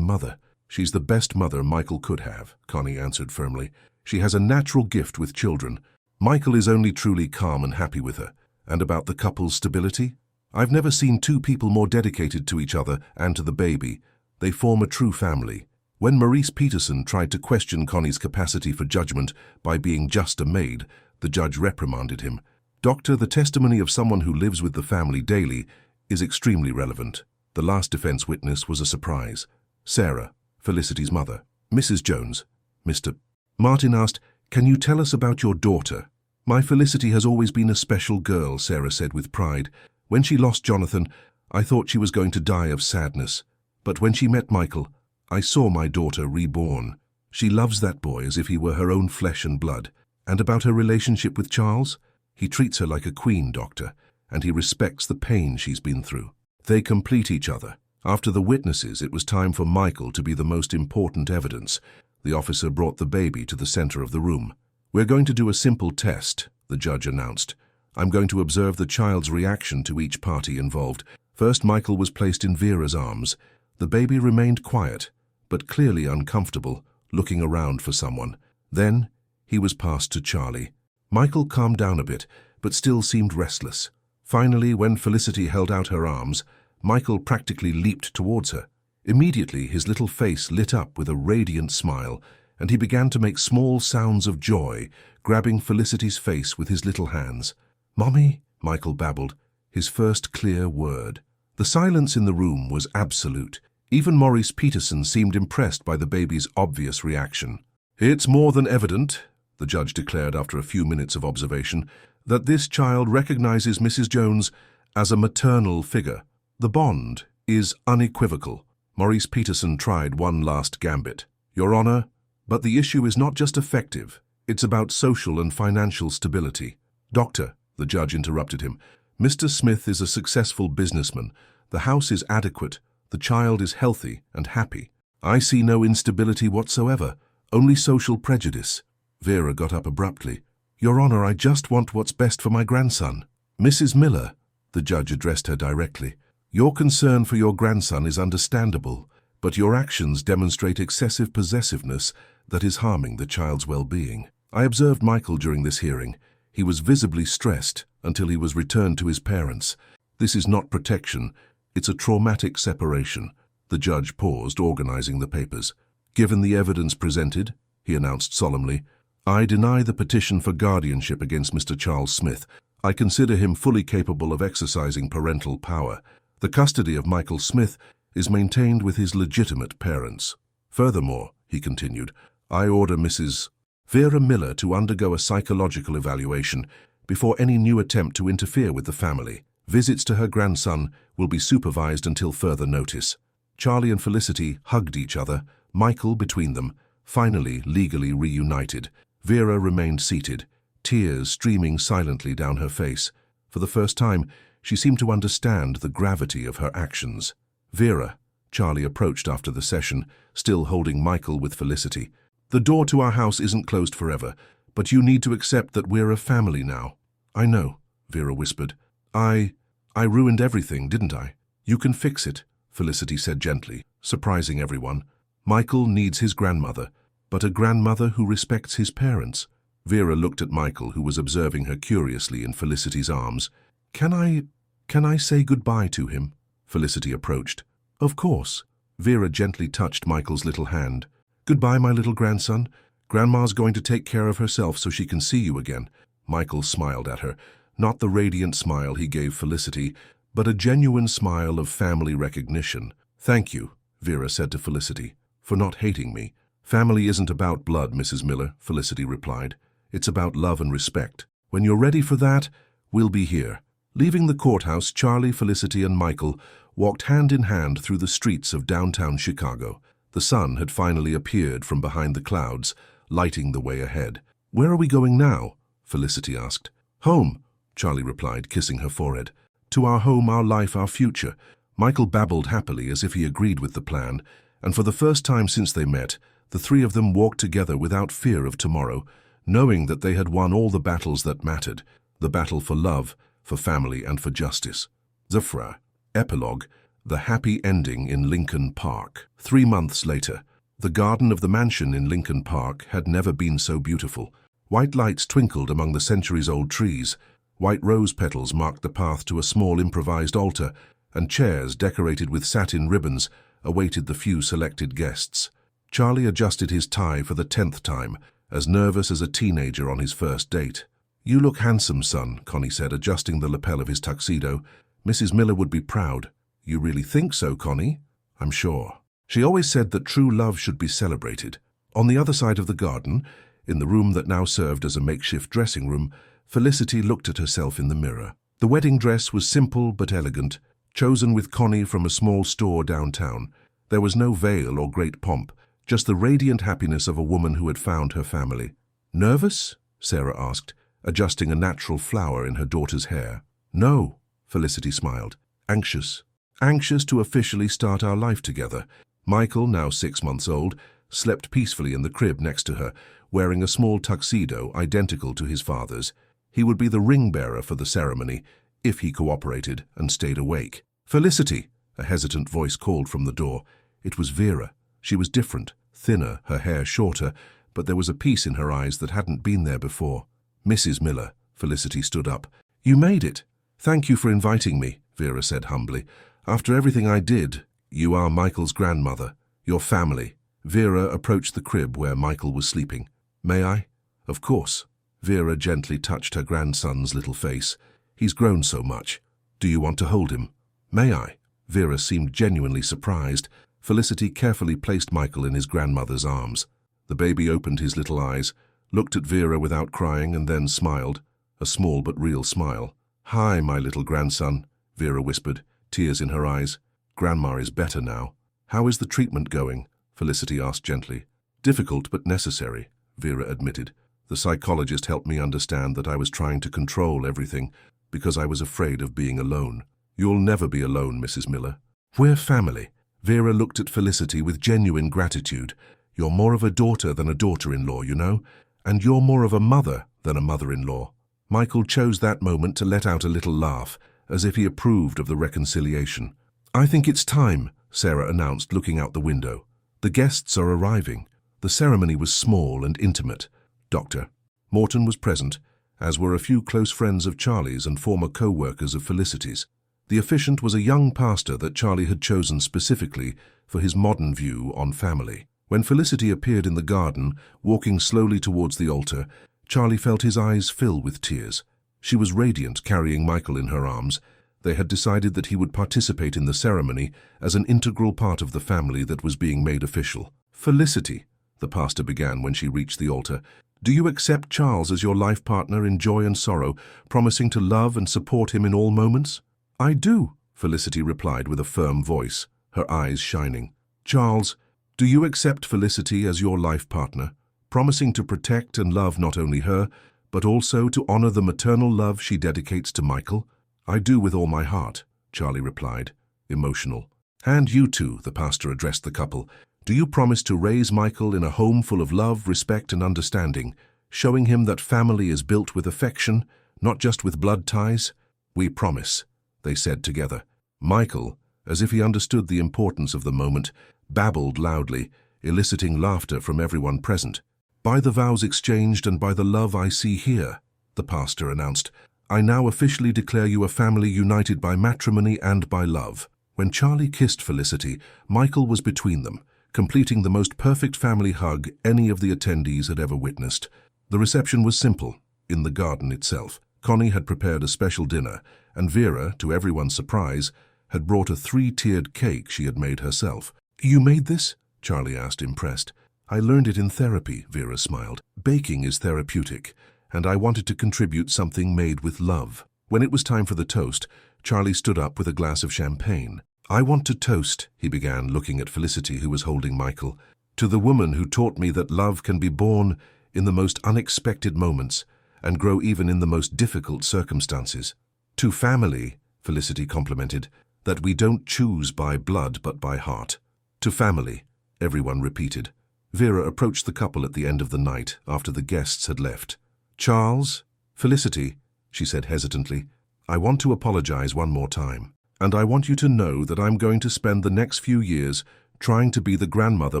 mother? She's the best mother Michael could have, Connie answered firmly. She has a natural gift with children. Michael is only truly calm and happy with her. And about the couple's stability? I've never seen two people more dedicated to each other and to the baby. They form a true family. When Maurice Peterson tried to question Connie's capacity for judgment by being just a maid, the judge reprimanded him. Doctor, the testimony of someone who lives with the family daily is extremely relevant. The last defense witness was a surprise. Sarah, Felicity's mother. Mrs. Jones. Mr. Martin asked, "Can you tell us about your daughter?" "My Felicity has always been a special girl," Sarah said with pride. "When she lost Jonathan, I thought she was going to die of sadness. But when she met Michael, I saw my daughter reborn. She loves that boy as if he were her own flesh and blood. And about her relationship with Charles? He treats her like a queen, Doctor, and he respects the pain she's been through. They complete each other. After the witnesses, it was time for Michael to be the most important evidence. The officer brought the baby to the center of the room. "We're going to do a simple test," the judge announced. "I'm going to observe the child's reaction to each party involved." First, Michael was placed in Vera's arms. The baby remained quiet, but clearly uncomfortable, looking around for someone. Then, he was passed to Charlie. Michael calmed down a bit, but still seemed restless. Finally, when Felicity held out her arms, Michael practically leaped towards her. Immediately, his little face lit up with a radiant smile, and he began to make small sounds of joy, grabbing Felicity's face with his little hands. "Mommy," Michael babbled, his first clear word. The silence in the room was absolute. Even Maurice Peterson seemed impressed by the baby's obvious reaction. "It's more than evident," the judge declared after a few minutes of observation, "that this child recognizes Mrs. Jones as a maternal figure. The bond is unequivocal." Maurice Peterson tried one last gambit. "Your Honor, but the issue is not just affective. It's about social and financial stability." "Doctor," the judge interrupted him, "Mr. Smith is a successful businessman. The house is adequate. The child is healthy and happy. I see no instability whatsoever, only social prejudice." Vera got up abruptly. "Your Honor, I just want what's best for my grandson." "Mrs. Miller," the judge addressed her directly, "your concern for your grandson is understandable, but your actions demonstrate excessive possessiveness that is harming the child's well-being. I observed Michael during this hearing. He was visibly stressed until he was returned to his parents. This is not protection, it's a traumatic separation." The judge paused, organizing the papers. "Given the evidence presented," he announced solemnly, "I deny the petition for guardianship against Mr. Charles Smith. I consider him fully capable of exercising parental power. The custody of Michael Smith is maintained with his legitimate parents. Furthermore," he continued, "I order Mrs. Vera Miller to undergo a psychological evaluation before any new attempt to interfere with the family. Visits to her grandson will be supervised until further notice." Charlie and Felicity hugged each other, Michael between them, finally legally reunited. Vera remained seated, tears streaming silently down her face. For the first time, she seemed to understand the gravity of her actions. "Vera," Charlie approached after the session, still holding Michael with Felicity, "the door to our house isn't closed forever, but you need to accept that we're a family now." "I know," Vera whispered. I ruined everything, didn't I?" "You can fix it," Felicity said gently, surprising everyone. "Michael needs his grandmother, but a grandmother who respects his parents." Vera looked at Michael, who was observing her curiously in Felicity's arms. Can I say goodbye to him?" Felicity approached. "Of course." Vera gently touched Michael's little hand. "Goodbye, my little grandson. Grandma's going to take care of herself so she can see you again." Michael smiled at her, not the radiant smile he gave Felicity, but a genuine smile of family recognition. "Thank you," Vera said to Felicity, "for not hating me." "Family isn't about blood, Mrs. Miller," Felicity replied. "It's about love and respect. When you're ready for that, we'll be here." Leaving the courthouse, Charlie, Felicity, and Michael walked hand in hand through the streets of downtown Chicago. The sun had finally appeared from behind the clouds, lighting the way ahead. "Where are we going now?" Felicity asked. "Home," Charlie replied, kissing her forehead. "To our home, our life, our future." Michael babbled happily as if he agreed with the plan, and for the first time since they met, the three of them walked together without fear of tomorrow, knowing that they had won all the battles that mattered, the battle for love, for family, and for justice. Zafra. Epilogue. The happy ending in Lincoln Park. 3 months later, the garden of the mansion in Lincoln Park had never been so beautiful. White lights twinkled among the centuries-old trees. White rose petals marked the path to a small improvised altar, and chairs decorated with satin ribbons awaited the few selected guests. Charlie adjusted his tie for the 10th time, as nervous as a teenager on his first date. "You look handsome, son," Connie said, adjusting the lapel of his tuxedo. "Mrs. Miller would be proud." "You really think so, Connie?" "I'm sure. She always said that true love should be celebrated." On the other side of the garden, in the room that now served as a makeshift dressing room, Felicity looked at herself in the mirror. The wedding dress was simple but elegant, chosen with Connie from a small store downtown. There was no veil or great pomp, just the radiant happiness of a woman who had found her family. "Nervous?" Sarah asked, adjusting a natural flower in her daughter's hair. "No," Felicity smiled. "Anxious. Anxious to officially start our life together." Michael, now 6 months old, slept peacefully in the crib next to her, wearing a small tuxedo identical to his father's. He would be the ring-bearer for the ceremony, if he cooperated and stayed awake. "Felicity!" a hesitant voice called from the door. It was Vera. She was different, thinner, her hair shorter, but there was a peace in her eyes that hadn't been there before. "Mrs. Miller," Felicity stood up. "You made it." "Thank you for inviting me," Vera said humbly. "After everything I did, you are Michael's grandmother, your family." Vera approached the crib where Michael was sleeping. "May I?" "Of course." Vera gently touched her grandson's little face. "He's grown so much. Do you want to hold him?" "May I?" Vera seemed genuinely surprised. Felicity carefully placed Michael in his grandmother's arms. The baby opened his little eyes, looked at Vera without crying, and then smiled, a small but real smile. "Hi, my little grandson," Vera whispered, tears in her eyes. "Grandma is better now." "How is the treatment going?" Felicity asked gently. "Difficult but necessary," Vera admitted. "The psychologist helped me understand that I was trying to control everything because I was afraid of being alone." "You'll never be alone, Mrs. Miller. We're family." Vera looked at Felicity with genuine gratitude. "You're more of a daughter than a daughter-in-law, you know, and you're more of a mother than a mother-in-law." Michael chose that moment to let out a little laugh, as if he approved of the reconciliation. "I think it's time," Sarah announced, looking out the window. "The guests are arriving." The ceremony was small and intimate. Dr. Morton was present, as were a few close friends of Charlie's and former co-workers of Felicity's. The officiant was a young pastor that Charlie had chosen specifically for his modern view on family. When Felicity appeared in the garden, walking slowly towards the altar, Charlie felt his eyes fill with tears. She was radiant, carrying Michael in her arms. They had decided that he would participate in the ceremony as an integral part of the family that was being made official. "Felicity," the pastor began when she reached the altar, "do you accept Charles as your life partner in joy and sorrow, promising to love and support him in all moments?" "I do," Felicity replied with a firm voice, her eyes shining. "Charles, do you accept Felicity as your life partner, promising to protect and love not only her, but also to honor the maternal love she dedicates to Michael?" "I do with all my heart," Charlie replied, emotional. "And you too," the pastor addressed the couple. "Do you promise to raise Michael in a home full of love, respect, and understanding, showing him that family is built with affection, not just with blood ties?" "We promise," they said together. Michael, as if he understood the importance of the moment, babbled loudly, eliciting laughter from everyone present. "By the vows exchanged and by the love I see here," the pastor announced, "I now officially declare you a family united by matrimony and by love." When Charlie kissed Felicity, Michael was between them, completing the most perfect family hug any of the attendees had ever witnessed. The reception was simple, in the garden itself. Connie had prepared a special dinner, and Vera, to everyone's surprise, had brought a 3-tiered cake she had made herself. "You made this?" Charlie asked, impressed. "I learned it in therapy," Vera smiled. "Baking is therapeutic, and I wanted to contribute something made with love." When it was time for the toast, Charlie stood up with a glass of champagne. "I want to toast," he began, looking at Felicity, who was holding Michael, "to the woman who taught me that love can be born in the most unexpected moments and grow even in the most difficult circumstances. To family," Felicity complimented, "that we don't choose by blood but by heart." "To family," everyone repeated. Vera approached the couple at the end of the night, after the guests had left. "Charles, Felicity," she said hesitantly, "I want to apologize one more time." And I want you to know that I'm going to spend the next few years trying to be the grandmother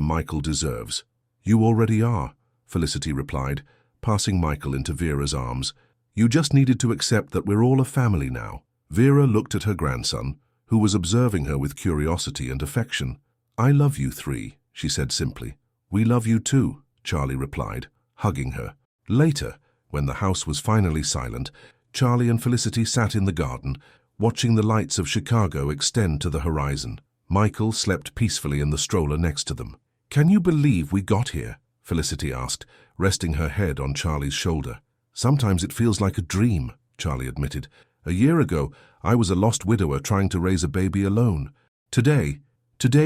Michael deserves." "You already are," Felicity replied, passing Michael into Vera's arms. "You just needed to accept that we're all a family now." Vera looked at her grandson, who was observing her with curiosity and affection. "I love you three," she said simply. "We love you too," Charlie replied, hugging her. Later, when the house was finally silent, Charlie and Felicity sat in the garden, watching the lights of Chicago extend to the horizon. Michael slept peacefully in the stroller next to them. "Can you believe we got here?" Felicity asked, resting her head on Charlie's shoulder. "Sometimes it feels like a dream," Charlie admitted. "A year ago, I was a lost widower trying to raise a baby alone. Today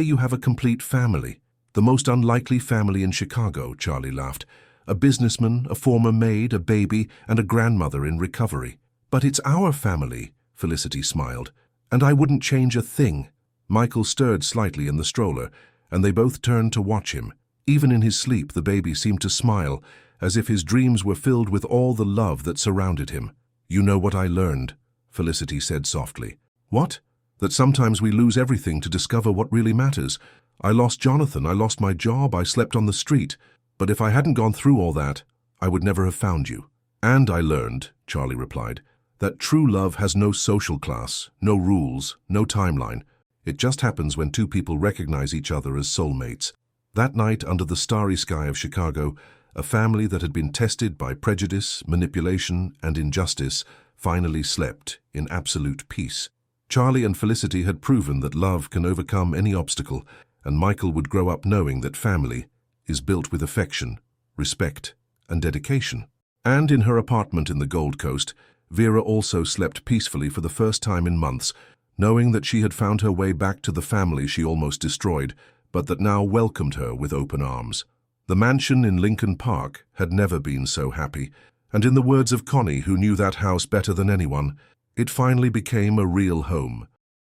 you have a complete family. The most unlikely family in Chicago," Charlie laughed. "A businessman, a former maid, a baby, and a grandmother in recovery." "But it's our family," Felicity smiled. "And I wouldn't change a thing." Michael stirred slightly in the stroller, and they both turned to watch him. Even in his sleep, the baby seemed to smile, as if his dreams were filled with all the love that surrounded him. "You know what I learned," Felicity said softly. "What?" "That sometimes we lose everything to discover what really matters. I lost Jonathan, I lost my job, I slept on the street. But if I hadn't gone through all that, I would never have found you." "And I learned," Charlie replied, "that true love has no social class, no rules, no timeline. It just happens when two people recognize each other as soulmates." That night, under the starry sky of Chicago, a family that had been tested by prejudice, manipulation, and injustice finally slept in absolute peace. Charlie and Felicity had proven that love can overcome any obstacle, and Michael would grow up knowing that family is built with affection, respect, and dedication. And in her apartment in the Gold Coast, Vera also slept peacefully for the first time in months, knowing that she had found her way back to the family she almost destroyed, but that now welcomed her with open arms. The mansion in Lincoln Park had never been so happy, and in the words of Connie, who knew that house better than anyone, it finally became a real home.